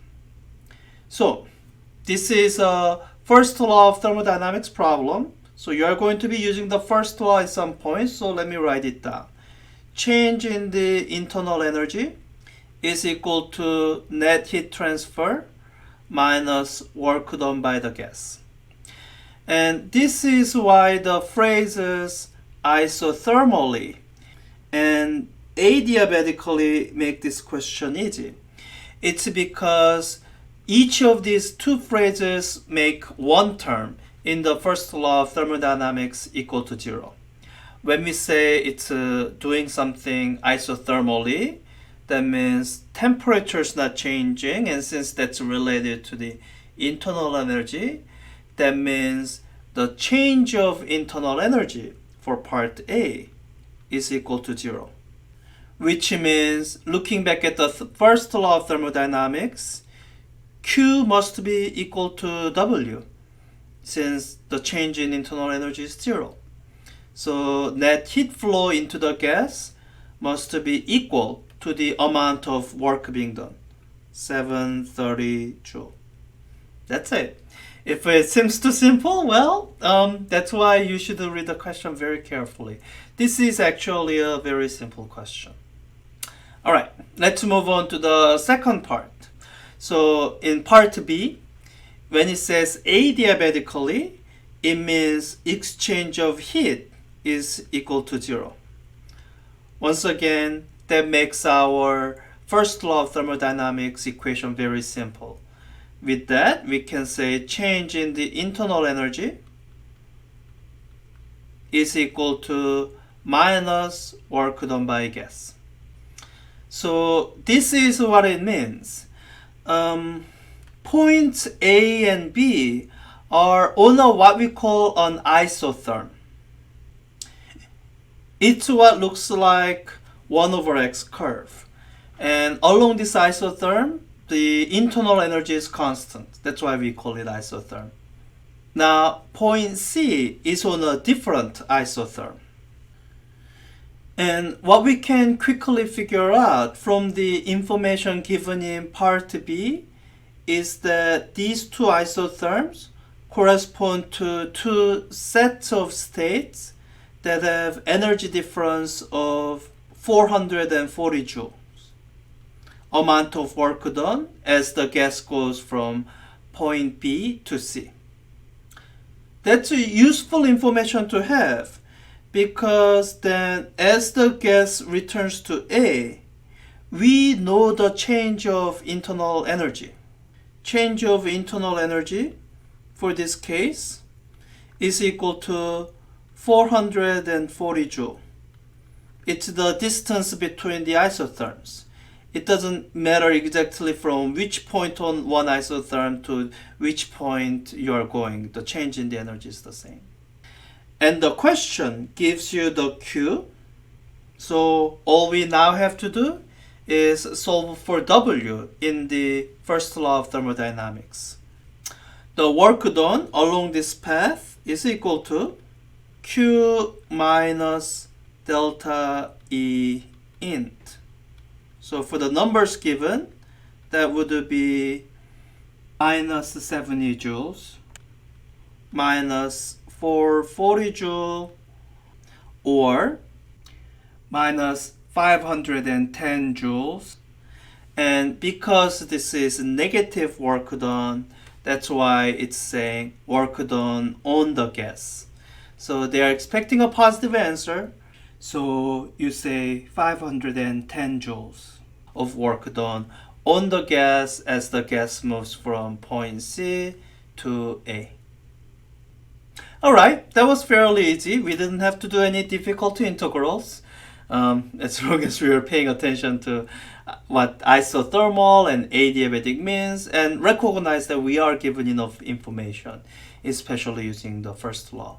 Speaker 1: So this is a first law of thermodynamics problem. So you are going to be using the first law at some point, so let me write it down. Change in the internal energy is equal to net heat transfer minus work done by the gas. And this is why the phrases isothermally and adiabatically make this question easy. It's because each of these 2 phrases make one term in the first law of thermodynamics equal to 0. When we say it's doing something isothermally, that means temperature is not changing, and since that's related to the internal energy, that means the change of internal energy for part A is equal to 0. which means looking back at the first law of thermodynamics, Q must be equal to W, since the change in internal energy is zero. So net heat flow into the gas must be equal to the amount of work being done, 730 joule. That's it. If it seems too simple, well, that's why you should read the question very carefully. This is actually a very simple question. All right, let's move on to the second part. So in part B, when it says adiabatically, it means exchange of heat is equal to zero. Once again, that makes our first law of thermodynamics equation very simple. With that, we can say change in the internal energy is equal to minus work done by gas. So this is what it means. Points A and B are on what we call an isotherm. It's what looks like 1 over x curve. And along this isotherm, the internal energy is constant. That's why we call it isotherm. Now, point C is on a different isotherm. And what we can quickly figure out from the information given in part B is that these two isotherms correspond to two sets of states that have energy difference of 440 joules, amount of work done as the gas goes from point B to C. That's useful information to have, because then as the gas returns to A, we know the change of internal energy. Change of internal energy for this case is equal to 440 joule. It's the distance between the isotherms. It doesn't matter exactly from which point on one isotherm to which point you are going. The change in the energy is the same. And the question gives you the Q. So all we now have to do is solve for W in the first law of thermodynamics. The work done along this path is equal to Q minus delta E int. So for the numbers given, that would be minus 70 joules, minus 440 joule, or minus 510 joules. And because this is negative work done, that's why it's saying work done on the gas. So they are expecting a positive answer. So you say 510 joules of work done on the gas as the gas moves from point C to A. Alright, that was fairly easy. We didn't have to do any difficult integrals. As long as we were paying attention to what isothermal and adiabatic means and recognize that we are given enough information, especially using the first law.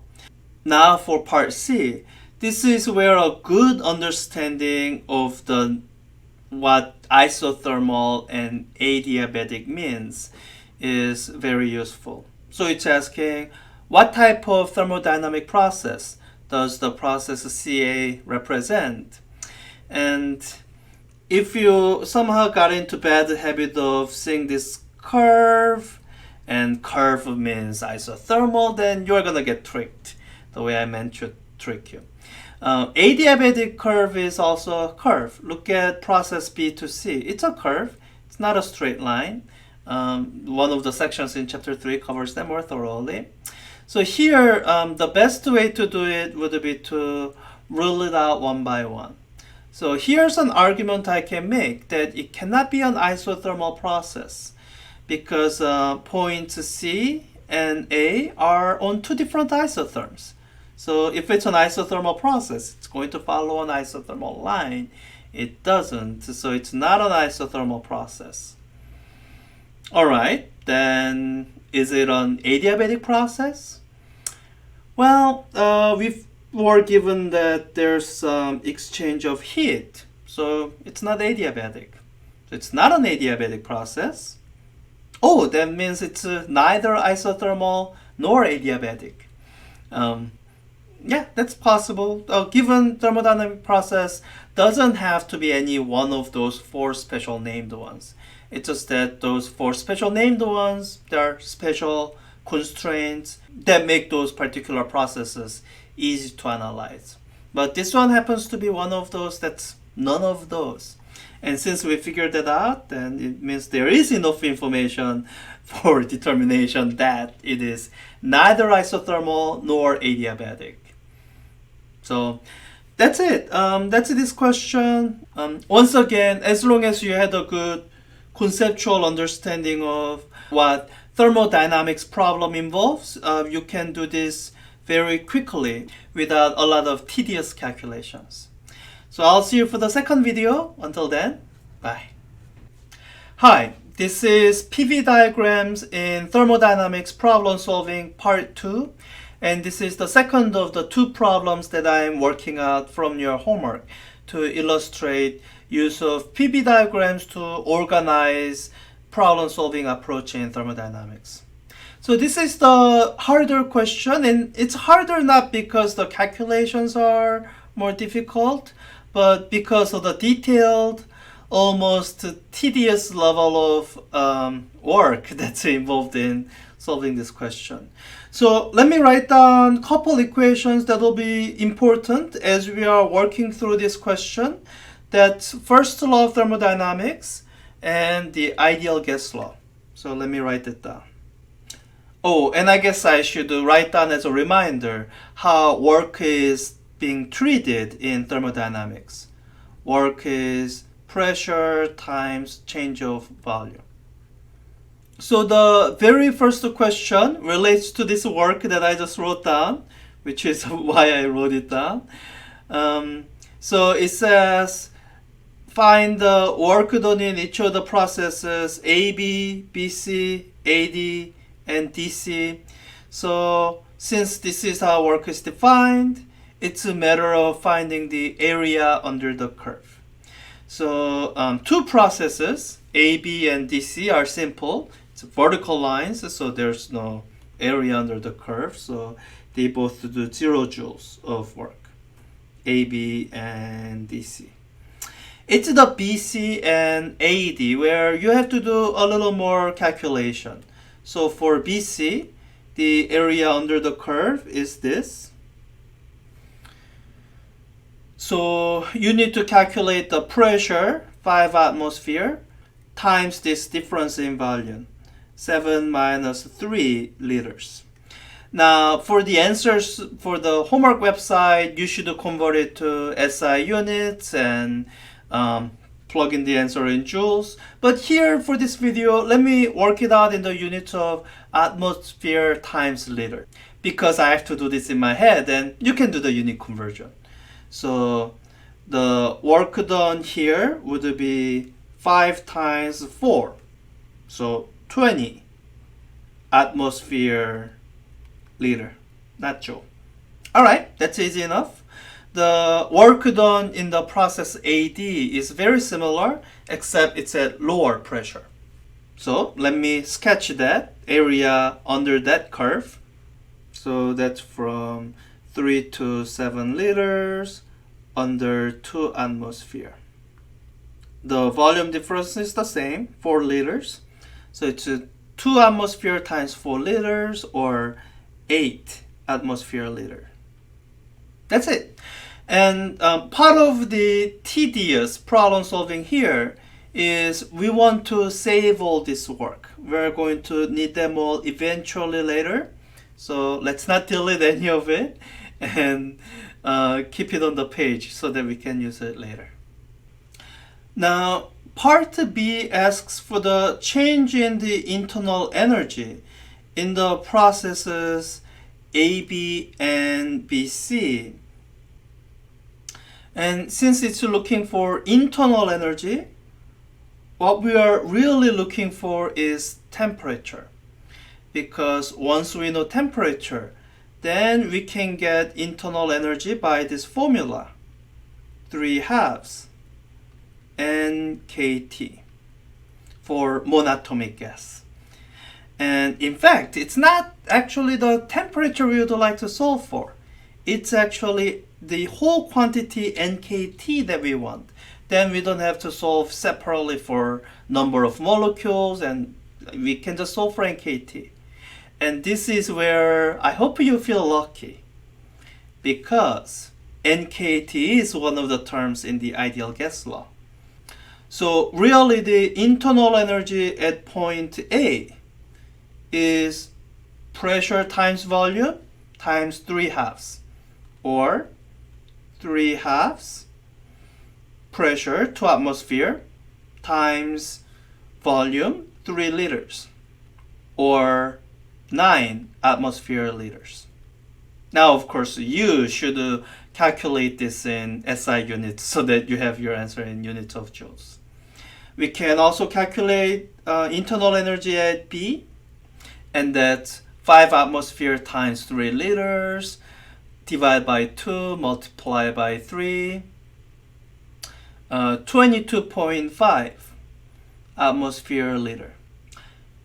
Speaker 1: Now for part C, this is where a good understanding of what isothermal and adiabatic means is very useful. So it's asking, what type of thermodynamic process does the process CA represent? And if you somehow got into bad habit of seeing this curve, and curve means isothermal, then you're gonna get tricked the way I meant to trick you. Adiabatic curve is also a curve. Look at process B to C. It's a curve. It's not a straight line. One of the sections in chapter 3 covers them more thoroughly. So here, the best way to do it would be to rule it out one by one. So here's an argument I can make that it cannot be an isothermal process because points C and A are on two different isotherms. So if it's an isothermal process, it's going to follow an isothermal line. It doesn't, so it's not an isothermal process. Alright, then is it an adiabatic process? Well, we were given that there's some exchange of heat So it's not adiabatic. So it's not an adiabatic process. Oh, that means it's neither isothermal nor adiabatic. Um, yeah, that's possible. A given thermodynamic process doesn't have to be any one of those four special named ones. It's just that those four special named ones, there are special constraints that make those particular processes easy to analyze. But this one happens to be one of those that's none of those. And since we figured that out, then it means there is enough information for determination that it is neither isothermal nor adiabatic. So that's it. That's this question. Once again, as long as you had a good conceptual understanding of what thermodynamics problem involves, you can do this very quickly without a lot of tedious calculations. So I'll see you for the second video. Until then, bye. Hi, this is PV diagrams in thermodynamics problem solving part 2. And this is the second of the two problems that I'm working out from your homework to illustrate use of PV diagrams to organize problem solving approach in thermodynamics. So this is the harder question, and it's harder not because the calculations are more difficult, but because of the detailed, almost tedious level of work that's involved in solving this question. So let me write down a couple equations that will be important as we are working through this question. That's first law of thermodynamics and the ideal gas law. So let me write it down. Oh, and I guess I should write down as a reminder how work is being treated in thermodynamics. Work is pressure times change of volume. So the very first question relates to this work that I just wrote down, which is why I wrote it down. So it says, find the work done in each of the processes AB, BC, AD, and DC. So since this is how work is defined, it's a matter of finding the area under the curve. So two processes, AB and DC, are simple. It's vertical lines, so there's no area under the curve. So they both do 0 joules of work, AB and DC. It's the BC and AD where you have to do a little more calculation. So for BC, the area under the curve is this. So you need to calculate the pressure, 5 atmosphere, times this difference in volume, 7 minus 3 liters. Now, for the answers for the homework website, you should convert it to SI units and plug in the answer in joules. But here for this video, let me work it out in the units of atmosphere times liter, because I have to do this in my head, and you can do the unit conversion. So the work done here would be 5 times 4, so 20 atmosphere liter, not joule. All right, that's easy enough. The work done in the process AD is very similar, except it's at lower pressure. So let me sketch that area under that curve. So that's from 3 to 7 liters under 2 atmosphere. The volume difference is the same, 4 liters. So it's 2 atmosphere times 4 liters, or 8 atmosphere liter. That's it. And part of the tedious problem solving here is we want to save all this work. We're going to need them all eventually later. So let's not delete any of it and keep it on the page so that we can use it later. Now, part B asks for the change in the internal energy in the processes AB and BC. And since it's looking for internal energy, what we are really looking for is temperature. Because once we know temperature, then we can get internal energy by this formula, 3 halves. nkt for monatomic gas. And in fact, it's not actually the temperature we would like to solve for. It's actually the whole quantity nkt that we want. Then we don't have to solve separately for number of molecules, and we can just solve for nkt. And this is where I hope you feel lucky, because nkt is one of the terms in the ideal gas law. So really the internal energy at point A is pressure times volume times 3/2, or 3/2 pressure to atmosphere times volume 3 liters, or 9 atmosphere liters. Now of course you should calculate this in SI units so that you have your answer in units of joules. We can also calculate internal energy at B, and that's 5 atmosphere times 3 liters, divide by 2, multiply by 3, 22.5 atmosphere liter.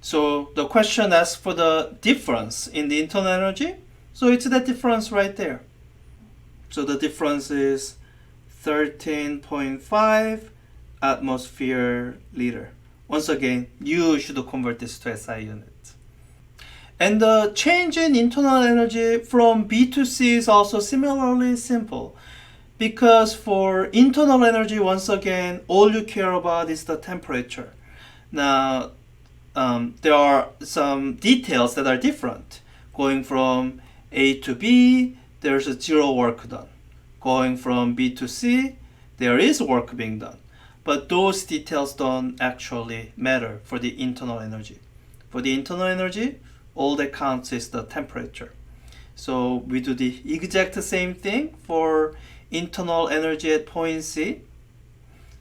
Speaker 1: So the question asks for the difference in the internal energy. So it's that difference right there. So the difference is 13.5 atmosphere liter. Once again, you should convert this to SI unit. And the change in internal energy from B to C is also similarly simple, because for internal energy, once again, all you care about is the temperature. Now, there are some details that are different. Going from A to B, there's a 0 work done. Going from B to C, there is work being done. But those details don't actually matter for the internal energy. For the internal energy, all that counts is the temperature. So we do the exact same thing for internal energy at point C.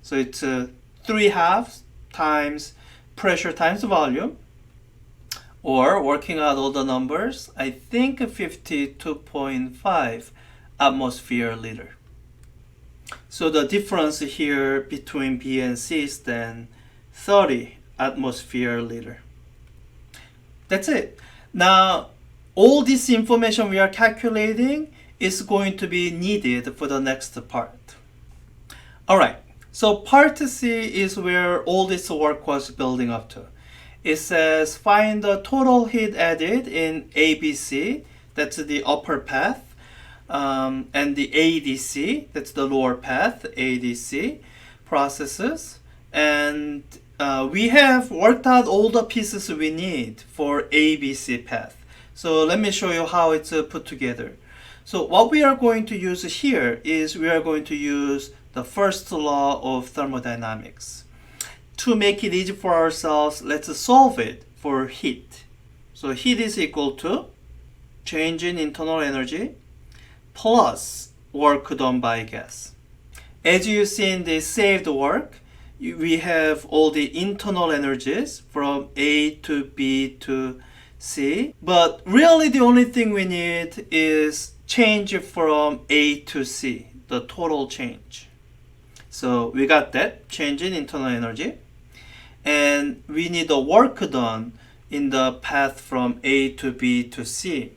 Speaker 1: So it's 3/2 times pressure times volume, or working out all the numbers, I think 52.5 atmosphere liter. So the difference here between B and C is then 30 atmosphere liter. That's it. Now, all this information we are calculating is going to be needed for the next part. Alright, so part C is where all this work was building up to. It says find the total heat added in ABC, that's the upper path, and the ADC, that's the lower path, ADC processes. And we have worked out all the pieces we need for ABC path. So let me show you how it's put together. So what we are going to use here is we are going to use the first law of thermodynamics. To make it easy for ourselves, let's solve it for heat. So heat is equal to change in internal energy plus work done by gas. As you see in the saved work, we have all the internal energies from A to B to C. But really the only thing we need is change from A to C, the total change. So we got that, change in internal energy. And we need the work done in the path from A to B to C.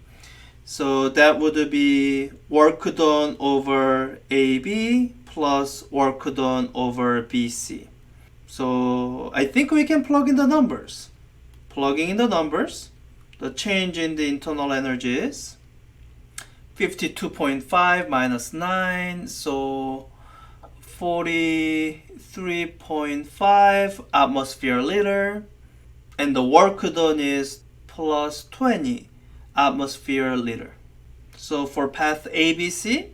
Speaker 1: So that would be work done over AB plus work done over BC. So I think we can plug in the numbers. Plugging in the numbers, the change in the internal energy is 52.5 minus 9, so 43.5 atmosphere liter, and the work done is plus 20 atmosphere liter. So for path ABC,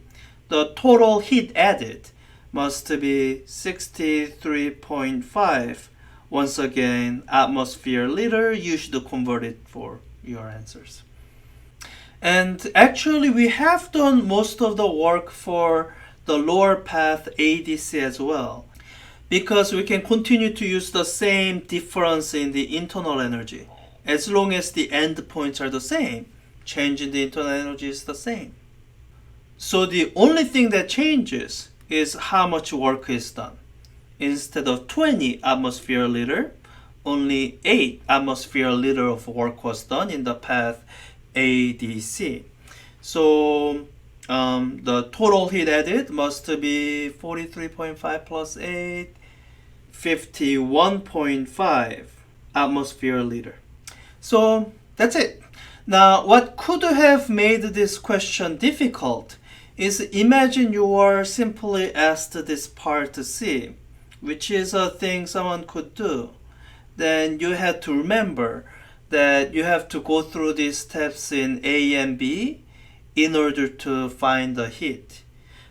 Speaker 1: the total heat added must be 63.5. Once again, atmosphere liter, you should convert it for your answers. And actually, we have done most of the work for the lower path ADC as well, because we can continue to use the same difference in the internal energy. As long as the end points are the same, change in the internal energy is the same. So the only thing that changes is how much work is done. instead of 20 atmosphere liter, only 8 atmosphere liter of work was done in the path ADC. So the total heat added must be 43.5 plus 8, 51.5 atmosphere liter. So that's it. Now, what could have made this question difficult is imagine you were simply asked this part C, which is a thing someone could do. Then you had to remember that you have to go through these steps in A and B in order to find the heat.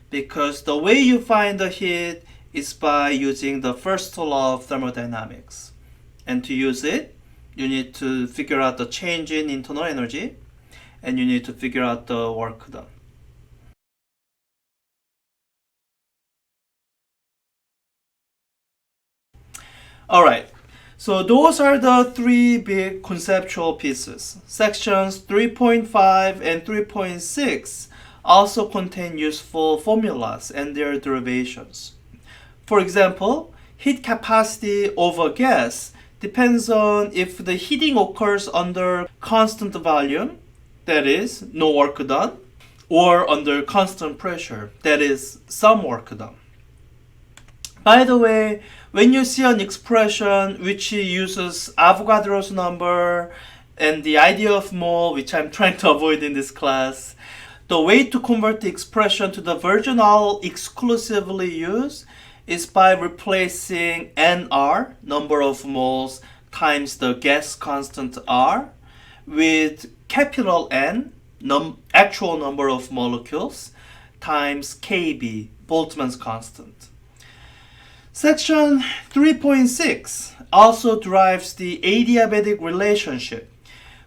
Speaker 1: Because the way you find the heat is by using the first law of thermodynamics. And to use it, you need to figure out the change in internal energy, and you need to figure out the work done. All right, so those are the three big conceptual pieces. Sections 3.5 and 3.6 also contain useful formulas and their derivations. For example, heat capacity of a gas depends on if the heating occurs under constant volume, that is, no work done, or under constant pressure, that is, some work done. By the way, when you see an expression which uses Avogadro's number and the idea of mole, which I'm trying to avoid in this class, the way to convert the expression to the version I'll exclusively use is by replacing NR, number of moles, times the gas constant R, with capital N, actual number of molecules, times KB, Boltzmann's constant. Section 3.6 also derives the adiabatic relationship,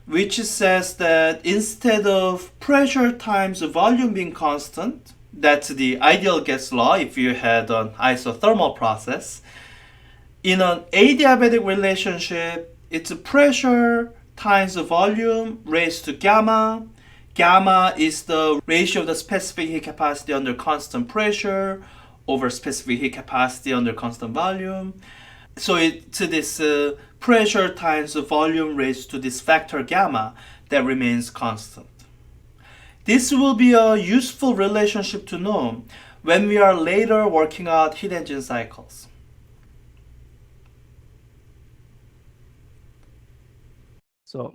Speaker 1: which says that instead of pressure times volume being constant, that's the ideal gas law if you had an isothermal process, in an adiabatic relationship, it's pressure times volume raised to gamma. Gamma is the ratio of the specific heat capacity under constant pressure over specific heat capacity under constant volume. So it's this pressure times volume raised to this factor gamma that remains constant. This will be a useful relationship to know when we are later working out heat engine cycles.
Speaker 2: So,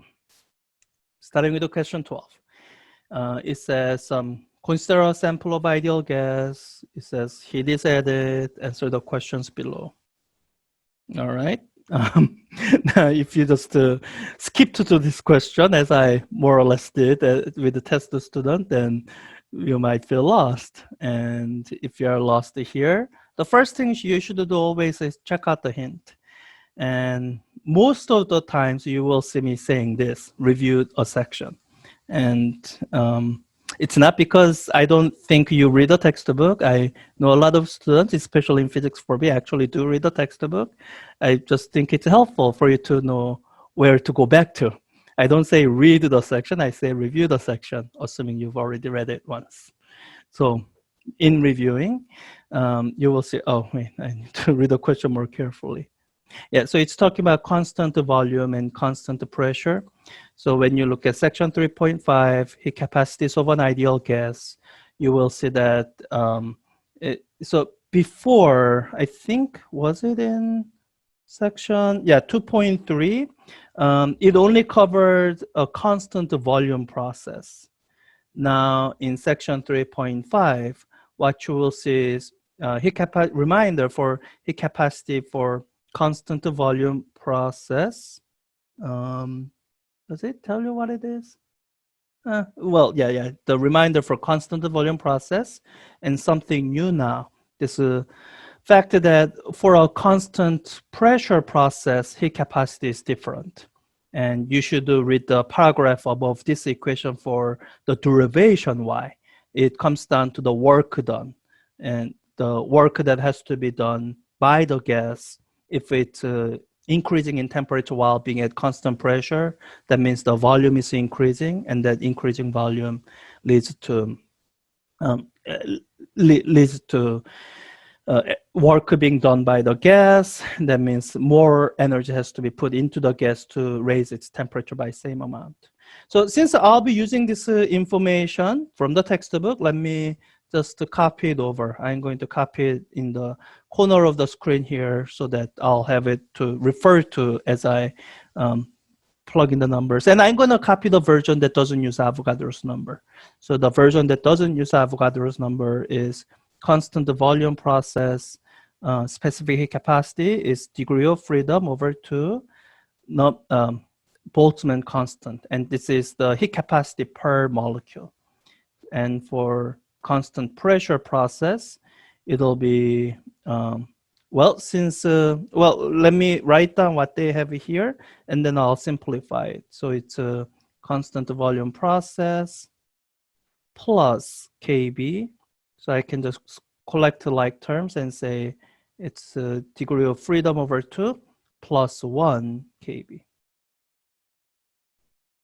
Speaker 2: starting with the question 12. It says, consider a sample of ideal gas. It says heat is added. Answer the questions below. All right. Now, if you just skip to this question, as I more or less did with the test student, then you might feel lost. And if you are lost here, the first thing you should do always is check out the hint. And most of the times you will see me saying this, review a section. And it's not because I don't think you read the textbook. I know a lot of students, especially in physics 4B, actually do read the textbook. I just think it's helpful for you to know where to go back to. I don't say read the section, I say review the section, assuming you've already read it once. So in reviewing, you will see, oh, wait, I need to read the question more carefully. Yeah, so it's talking about constant volume and constant pressure. So when you look at section 3.5, heat capacities of an ideal gas, you will see that, so before, I think, was it in section, yeah, 2.3, it only covered a constant volume process. Now in section 3.5, what you will see is reminder for heat capacity for constant volume process. Does it tell you what it is? Well, yeah. The reminder for constant volume process and something new now. This fact that for a constant pressure process, heat capacity is different. And you should read the paragraph above this equation for the derivation why. It comes down to the work done. And the work that has to be done by the gas, if it's increasing in temperature while being at constant pressure, that means the volume is increasing, and that increasing volume leads to work being done by the gas. That means more energy has to be put into the gas to raise its temperature by same amount. So since I'll be using this information from the textbook, let me just copy it over. I'm going to copy it in the corner of the screen here so that I'll have it to refer to as I plug in the numbers. And I'm going to copy the version that doesn't use Avogadro's number. So the version that doesn't use Avogadro's number is constant volume process, specific heat capacity is degree of freedom over 2, not Boltzmann constant. And this is the heat capacity per molecule. And for constant pressure process, it'll be, well, let me write down what they have here, and then I'll simplify it. So it's a constant volume process plus KB. So I can just collect like terms and say it's a degree of freedom over 2 plus 1 KB.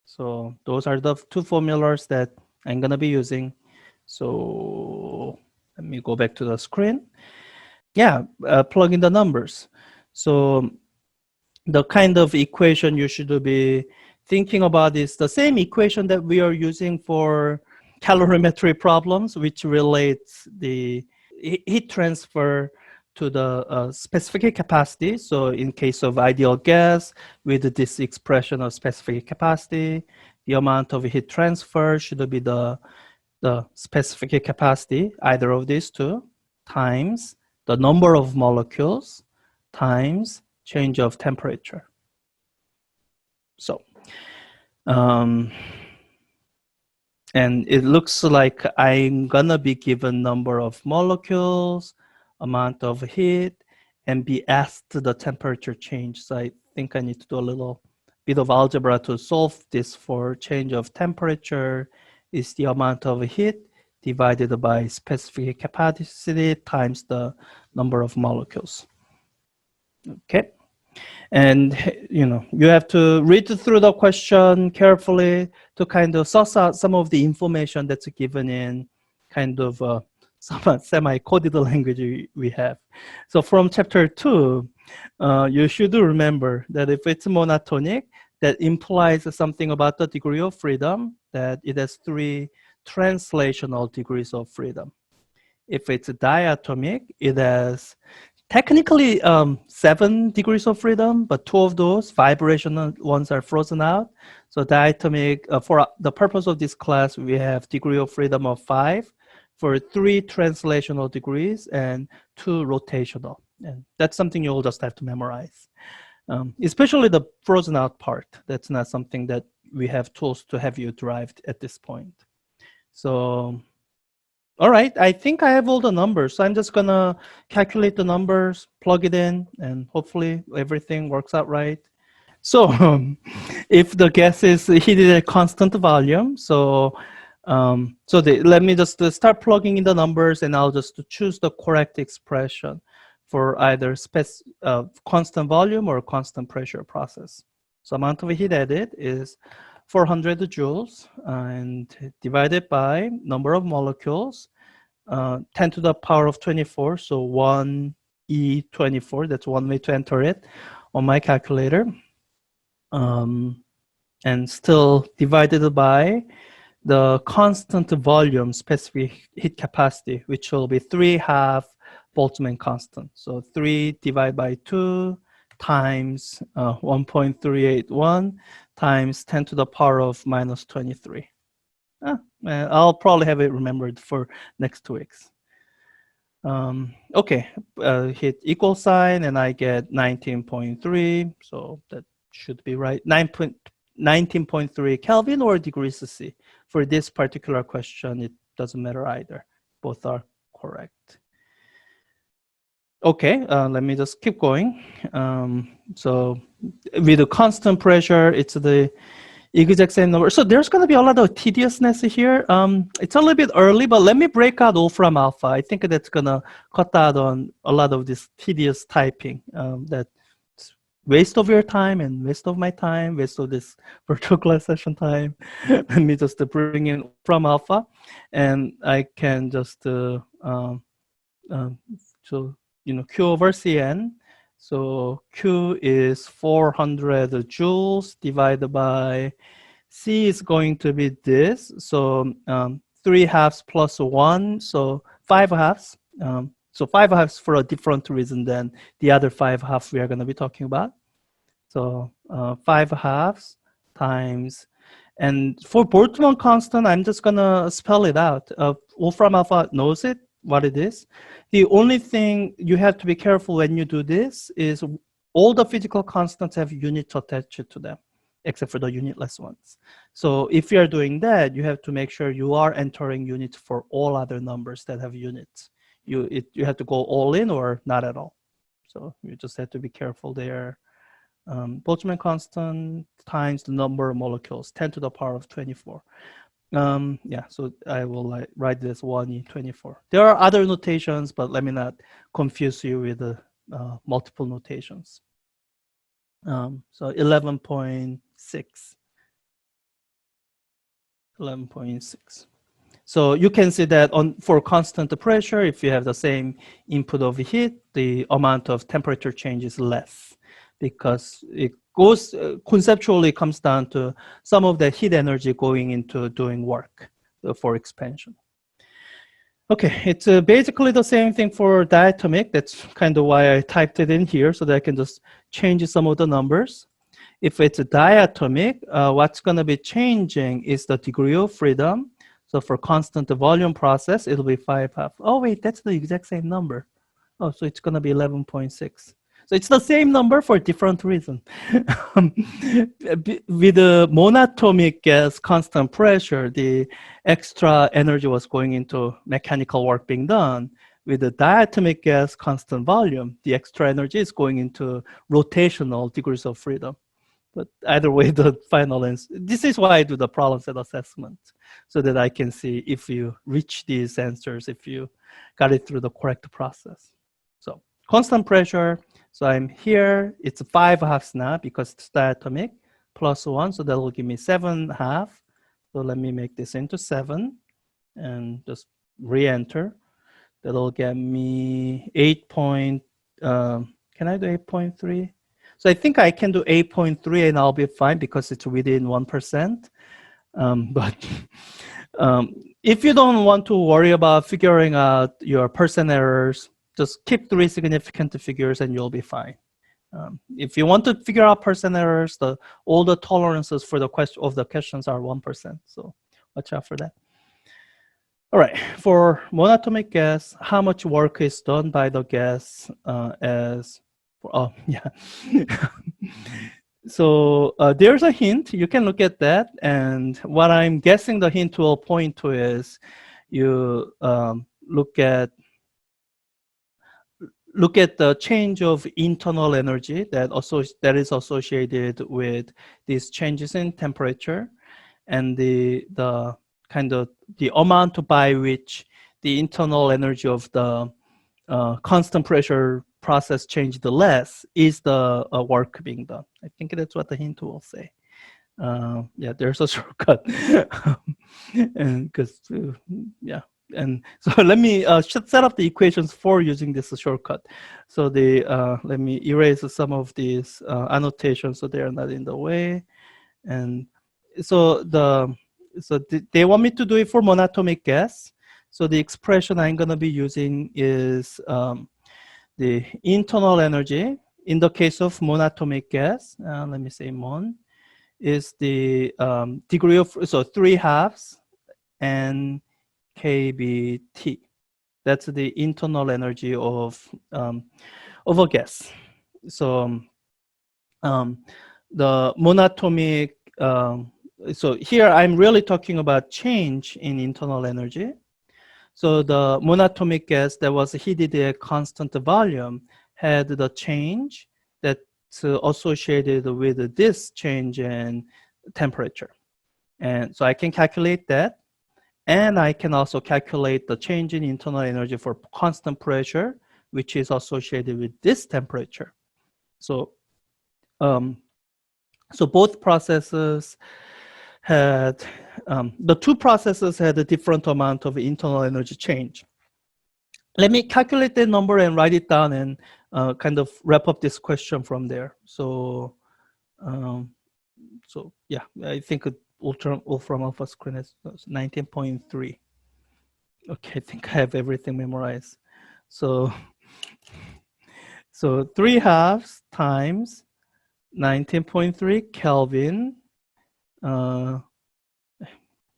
Speaker 2: So those are the two formulas that I'm going to be using. So let me go back to the screen. Yeah, plug in the numbers. So the kind of equation you should be thinking about is the same equation that we are using for calorimetry problems, which relates the heat transfer to the specific capacity. So in case of ideal gas, with this expression of specific capacity, the amount of heat transfer should be the specific capacity, either of these two, times the number of molecules times change of temperature. So, and it looks like I'm gonna be given number of molecules, amount of heat, and be asked the temperature change. So I think I need to do a little bit of algebra to solve this. For change of temperature is the amount of heat divided by specific capacity times the number of molecules. Okay. And you have to read through the question carefully to kind of suss out some of the information that's given in kind of some semi-coded language we have. So from chapter 2, you should remember that if it's monotonic, that implies something about the degree of freedom, that it has 3 translational degrees of freedom. If it's diatomic, it has technically 7 degrees of freedom, but 2 of those vibrational ones are frozen out. So diatomic, for the purpose of this class, we have degree of freedom of 5 for 3 translational degrees and 2 rotational. And that's something you'll just have to memorize. Especially the frozen out part. That's not something that we have tools to have you derived at this point. So, all right, I think I have all the numbers. So I'm just gonna calculate the numbers, plug it in, and hopefully everything works out right. So if the gas is heated at constant volume, let me just start plugging in the numbers, and I'll just choose the correct expression for either constant volume or constant pressure process. So amount of heat added is 400 joules and divided by number of molecules, 10 to the power of 24, so 1e24, that's one way to enter it on my calculator. And still divided by the constant volume specific heat capacity, which will be 3/2 Boltzmann constant. So 3 divided by 2 times 1.381 times 10 to the power of minus 23. I'll probably have it remembered for next 2 weeks. Okay, hit equal sign, and I get 19.3. So that should be right. 19.3 Kelvin or degrees C. For this particular question, it doesn't matter either. Both are correct. Okay, let me just keep going. So with the constant pressure, it's the exact same number. So there's going to be a lot of tediousness here. It's a little bit early, but let me break out wolfram alpha. I think that's going to cut out on a lot of this tedious typing. That's waste of your time and waste of my time, waste of this virtual class session time. Let me just bring in wolfram alpha, and I can just So, Q over Cn. So Q is 400 joules divided by C is going to be this. So 3 halves plus 1, so 5 halves. So 5 halves for a different reason than the other 5 halves we are going to be talking about. So 5 halves times, and for Boltzmann constant, I'm just going to spell it out. Wolfram alpha knows it, what it is. The only thing you have to be careful when you do this is all the physical constants have units attached to them, except for the unitless ones. So if you're doing that, you have to make sure you are entering units for all other numbers that have units. You have to go all in or not at all. So you just have to be careful there. Boltzmann constant times the number of molecules, 10 to the power of 24. Yeah, so I will write this 1e24. There are other notations, but let me not confuse you with the multiple notations. So 11.6. 11.6. So you can see that for constant pressure, if you have the same input of heat, the amount of temperature change is less, because it goes conceptually comes down to some of the heat energy going into doing work for expansion. Okay, it's basically the same thing for diatomic. That's kind of why I typed it in here, so that I can just change some of the numbers. If it's a diatomic, what's going to be changing is the degree of freedom. So for constant volume process, it'll be 5 half. Oh, wait, that's the exact same number. Oh, so it's going to be 11.6. So it's the same number for different reason. With the monatomic gas constant pressure, the extra energy was going into mechanical work being done. With the diatomic gas constant volume, the extra energy is going into rotational degrees of freedom. But either way, the final answer. This is why I do the problem set assessment, so that I can see if you reach these answers, if you got it through the correct process. So constant pressure. So I'm here. It's 5 halves now because it's diatomic, plus 1. So that will give me 7 half. So let me make this into 7 and just re-enter. That'll get me 8 point. Can I do 8.3? So I think I can do 8.3 and I'll be fine because it's within 1%. But if you don't want to worry about figuring out your percent errors, just keep 3 significant figures and you'll be fine. If you want to figure out percent errors, all the tolerances for the questions are 1%. So watch out for that. All right, for monatomic gas, how much work is done by the gas So there's a hint. You can look at that. And what I'm guessing the hint will point to is you look at the change of internal energy that is associated with these changes in temperature, and the kind of the amount by which the internal energy of the constant pressure process changed less is the work being done. I think that's what the hint will say. Yeah, there's a shortcut. And because, yeah. And so let me set up the equations for using this shortcut. So let me erase some of these annotations so they are not in the way. And so they want me to do it for monatomic gas. So the expression I'm going to be using is the internal energy. In the case of monatomic gas, let me say mon, is the degree of, so 3 halves and kBT. That's the internal energy of a gas. So the monatomic, so here I'm really talking about change in internal energy. So the monatomic gas that was heated at constant volume had the change that's associated with this change in temperature. And so I can calculate that. And I can also calculate the change in internal energy for constant pressure, which is associated with this temperature. So, so both processes had, the two processes had a different amount of internal energy change. let me calculate that number and write it down and kind of wrap up this question from there. So, yeah, I think Wolfram Alpha screen is 19.3. Okay, I think I have everything memorized. So, 3/2 times 19.3 Kelvin.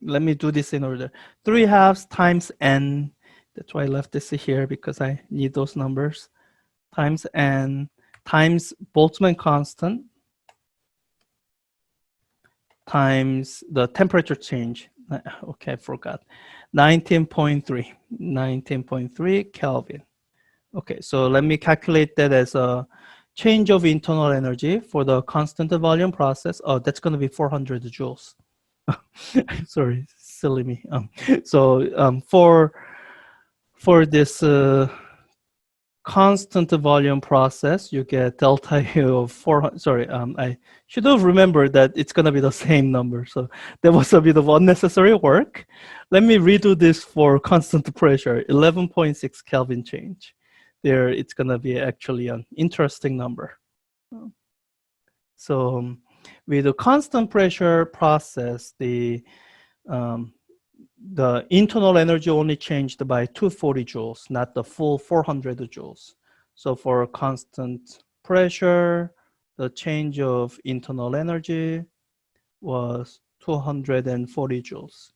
Speaker 2: Let me do this in order. 3/2 times n. That's why I left this here because I need those numbers. Times n times Boltzmann constant times the temperature change. Okay, I forgot. 19.3 Kelvin. Okay, so let me calculate that as a change of internal energy for the constant volume process. Oh, that's going to be 400 joules. Sorry, silly me. For this constant volume process, you get delta U of 400. Sorry, I should have remembered that it's going to be the same number. So that was a bit of unnecessary work. Let me redo this for constant pressure, 11.6 Kelvin change. There, it's going to be actually an interesting number. So with the constant pressure process, the internal energy only changed by 240 joules, not the full 400 joules. So for constant pressure, the change of internal energy was 240 joules.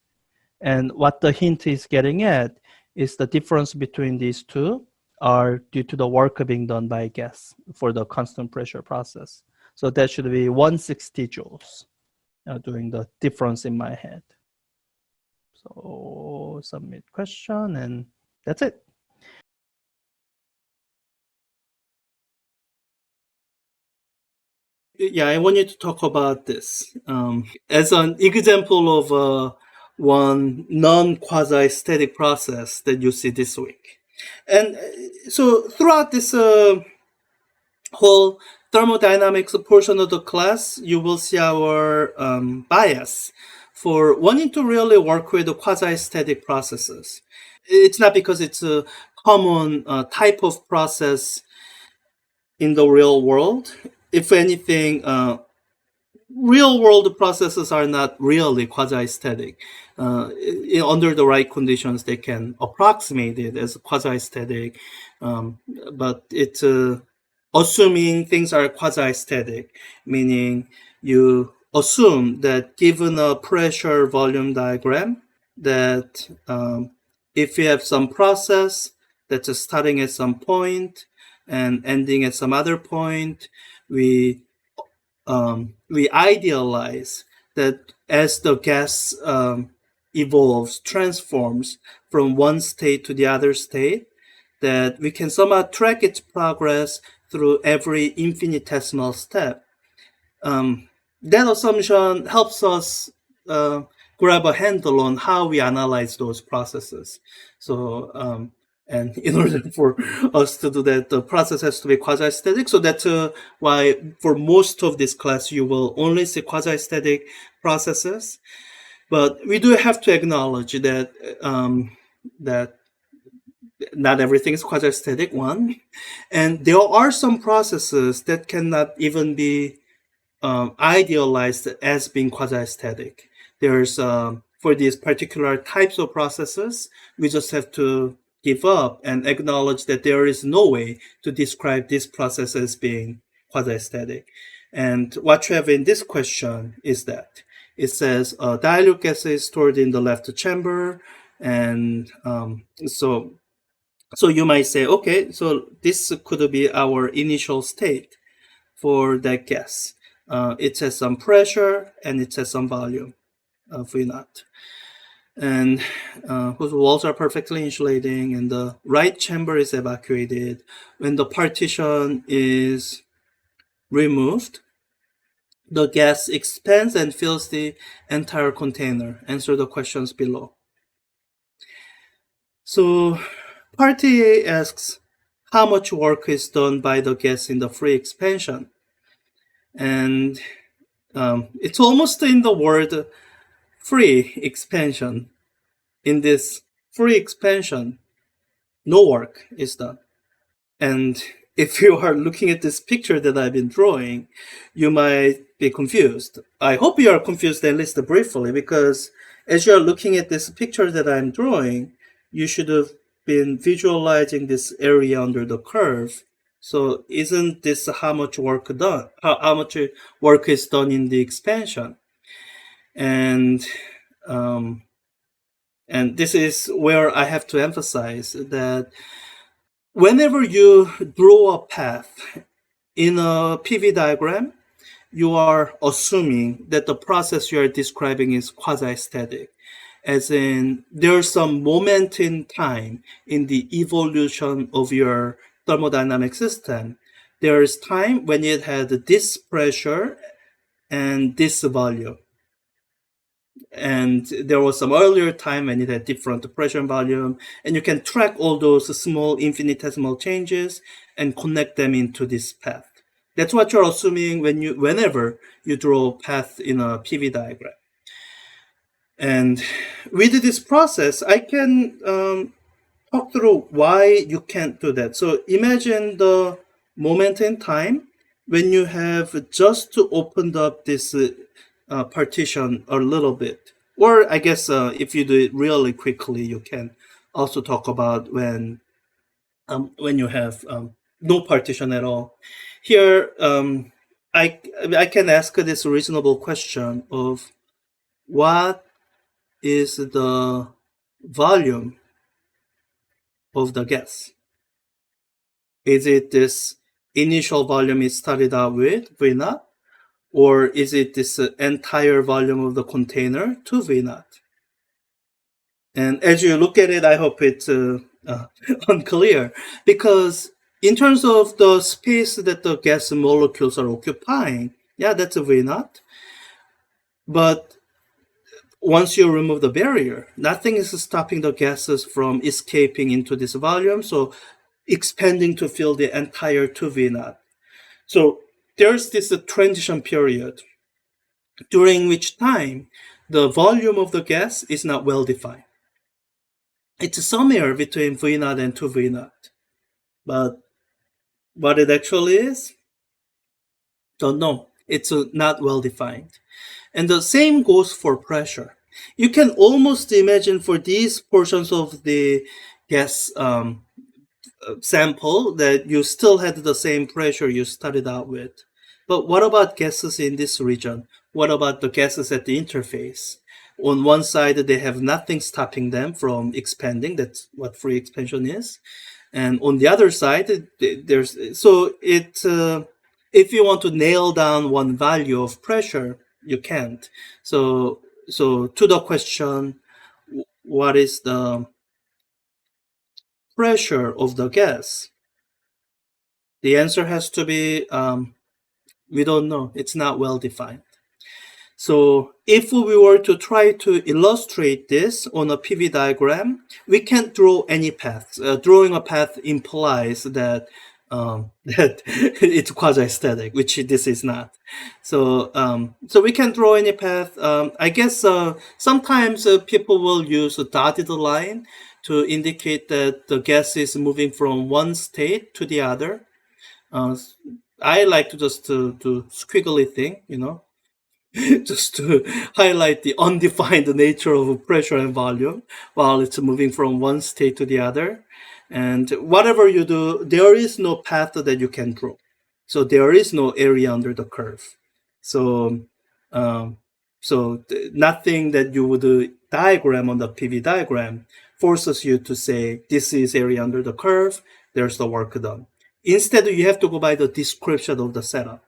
Speaker 2: And what the hint is getting at is the difference between these two are due to the work being done by gas for the constant pressure process. So that should be 160 joules, doing the difference in my head. So submit question, and that's it.
Speaker 1: Yeah, I want you to talk about this as an example of one non-quasi-static process that you see this week. And so throughout this whole thermodynamics portion of the class, you will see our bias for wanting to really work with the quasi-static processes. It's not because it's a common type of process in the real world. If anything, real world processes are not really quasi-static. Under the right conditions, they can approximate it as quasi-static, but it's assuming things are quasi-static, meaning you assume that given a pressure volume diagram, that if you have some process that's starting at some point and ending at some other point, we idealize that as the gas evolves, transforms from one state to the other state, that we can somehow track its progress through every infinitesimal step. That assumption helps us grab a handle on how we analyze those processes. So, and in order for us to do that, the process has to be quasi-static. So that's why for most of this class, you will only see quasi-static processes. But we do have to acknowledge that that not everything is quasi-static, one. And there are some processes that cannot even be idealized as being quasi-static. There's for these particular types of processes, we just have to give up and acknowledge that there is no way to describe this process as being quasi-static. And what you have in this question is that it says dilute gas is stored in the left chamber, and so you might say, okay, so this could be our initial state for that gas. It has some pressure and it has some volume, V naught. And whose walls are perfectly insulating, and the right chamber is evacuated. When the partition is removed, the gas expands and fills the entire container. Answer the questions below. So Party A asks, how much work is done by the gas in the free expansion? And it's almost in the word free expansion. In this free expansion, No work is done. And if you are looking at this picture that I've been drawing, you might be confused. I hope you are confused at least briefly, because as you are looking at this picture that I'm drawing, you should have been visualizing this area under the curve. So isn't this how much work done? How much work is done in the expansion? And um, and this is where I have to emphasize that whenever you draw a path in a PV diagram, you are assuming that the process you are describing is quasi-static, as in there's some moment in time in the evolution of your thermodynamic system. There is time when it had this pressure and this volume. And there was some earlier time when it had different pressure and volume, and you can track all those small infinitesimal changes and connect them into this path. That's what you're assuming whenever you draw a path in a PV diagram. And with this process, I can talk through why you can't do that. So imagine the moment in time when you have just opened up this partition a little bit. Or I guess if you do it really quickly, you can also talk about when you have no partition at all. Here, I can ask this reasonable question of what is the volume of the gas? Is it this initial volume it started out with, V naught, or is it this entire volume of the container to V naught? And as you look at it, I hope it's unclear, because in terms of the space that the gas molecules are occupying, yeah, that's a V naught. But once you remove the barrier, nothing is stopping the gases from escaping into this volume, so expanding to fill the entire 2V naught. So there's this transition period during which time the volume of the gas is not well defined. It's somewhere between V naught and 2V naught. But what it actually is, don't know. It's not well defined. And the same goes for pressure. You can almost imagine for these portions of the gas sample that you still had the same pressure you started out with. But what about gases in this region? What about the gases at the interface? On one side, they have nothing stopping them from expanding. That's what free expansion is. And on the other side, there's so it. If you want to nail down one value of pressure, you can't. So to the question, what is the pressure of the gas? The answer has to be we don't know. It's not well defined. So if we were to try to illustrate this on a PV diagram, we can't draw any paths. Drawing a path implies that that it's quasi-static, which this is not. So we can draw any path. I guess sometimes people will use a dotted line to indicate that the gas is moving from one state to the other. I like to just do squiggly thing, just to highlight the undefined nature of pressure and volume while it's moving from one state to the other. And whatever you do, there is no path that you can draw. So there is no area under the curve. So, um, nothing that you would diagram on the PV diagram forces you to say this is area under the curve. There's the work done. Instead, you have to go by the description of the setup.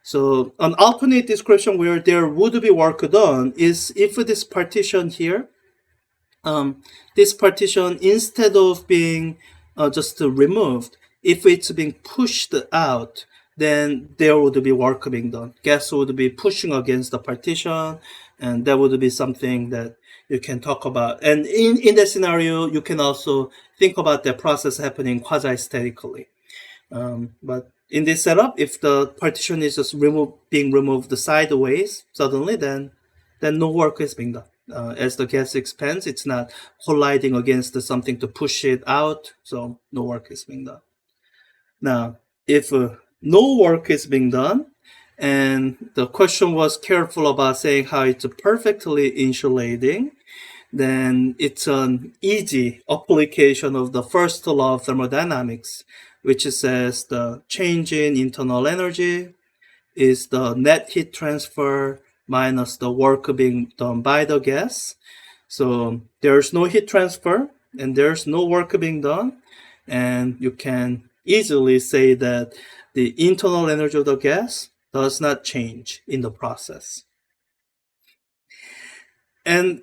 Speaker 1: So an alternate description where there would be work done is if this partition here, this partition, instead of being just removed, if it's being pushed out, then there would be work being done. Gas would be pushing against the partition, and that would be something that you can talk about. And in that scenario, you can also think about the process happening quasi-statically. But in this setup, if the partition is just being removed sideways suddenly, then no work is being done. As the gas expands, it's not colliding against something to push it out, so no work is being done. Now, if no work is being done, and the question was careful about saying how it's perfectly insulating, then it's an easy application of the first law of thermodynamics, which says the change in internal energy is the net heat transfer minus the work being done by the gas. So there's no heat transfer and there's no work being done. And you can easily say that the internal energy of the gas does not change in the process. And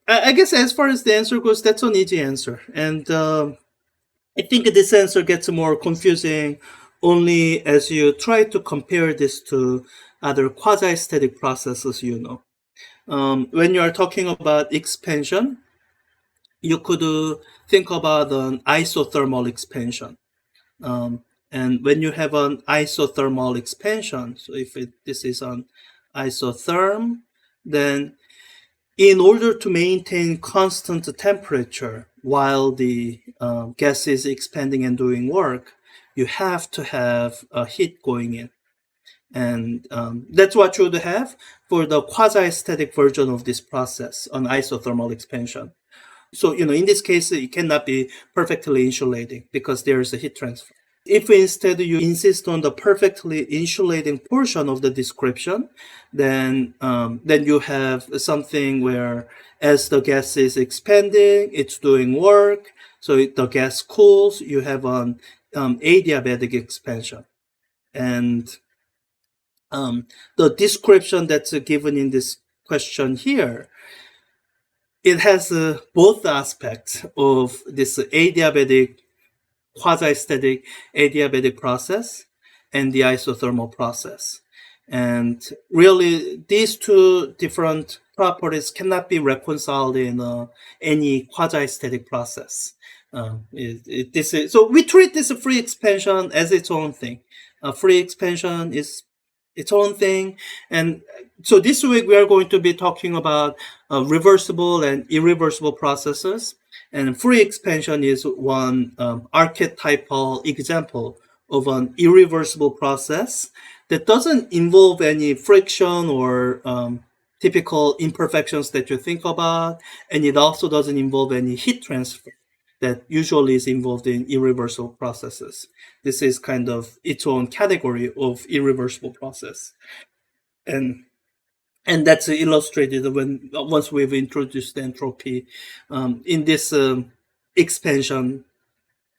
Speaker 1: I guess as far as the answer goes, that's an easy answer. And I think this answer gets more confusing only as you try to compare this to other quasi-static processes, when you are talking about expansion, you could think about an isothermal expansion. And when you have an isothermal expansion, so if this is an isotherm, then in order to maintain constant temperature while the gas is expanding and doing work, you have to have a heat going in. And that's what you would have for the quasi-static version of this process, an isothermal expansion. So, in this case, it cannot be perfectly insulating because there is a heat transfer. If instead you insist on the perfectly insulating portion of the description, then you have something where as the gas is expanding, it's doing work, so the gas cools. You have an adiabatic expansion, and the description that's given in this question here, it has both aspects of this adiabatic quasi-static adiabatic process and the isothermal process. And really, these two different properties cannot be reconciled in any quasi-static process. So we treat this free expansion as its own thing. Free expansion is its own thing. And so this week we are going to be talking about reversible and irreversible processes. And free expansion is one archetypal example of an irreversible process that doesn't involve any friction or typical imperfections that you think about. And it also doesn't involve any heat transfer that usually is involved in irreversible processes. This is kind of its own category of irreversible process. And that's illustrated once we've introduced entropy in this expansion.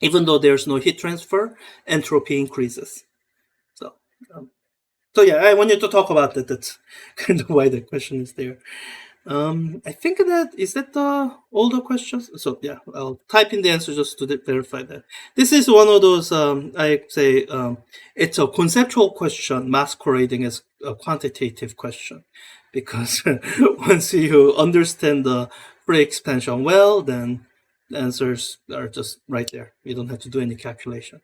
Speaker 1: Even though there's no heat transfer, entropy increases. So yeah, I wanted to talk about that. That's kind of why the question is there. I think is that all the questions? So yeah, I'll type in the answer just to verify that. This is one of those, I say, it's a conceptual question masquerading as a quantitative question. Because once you understand the free expansion well, then the answers are just right there. You don't have to do any calculation.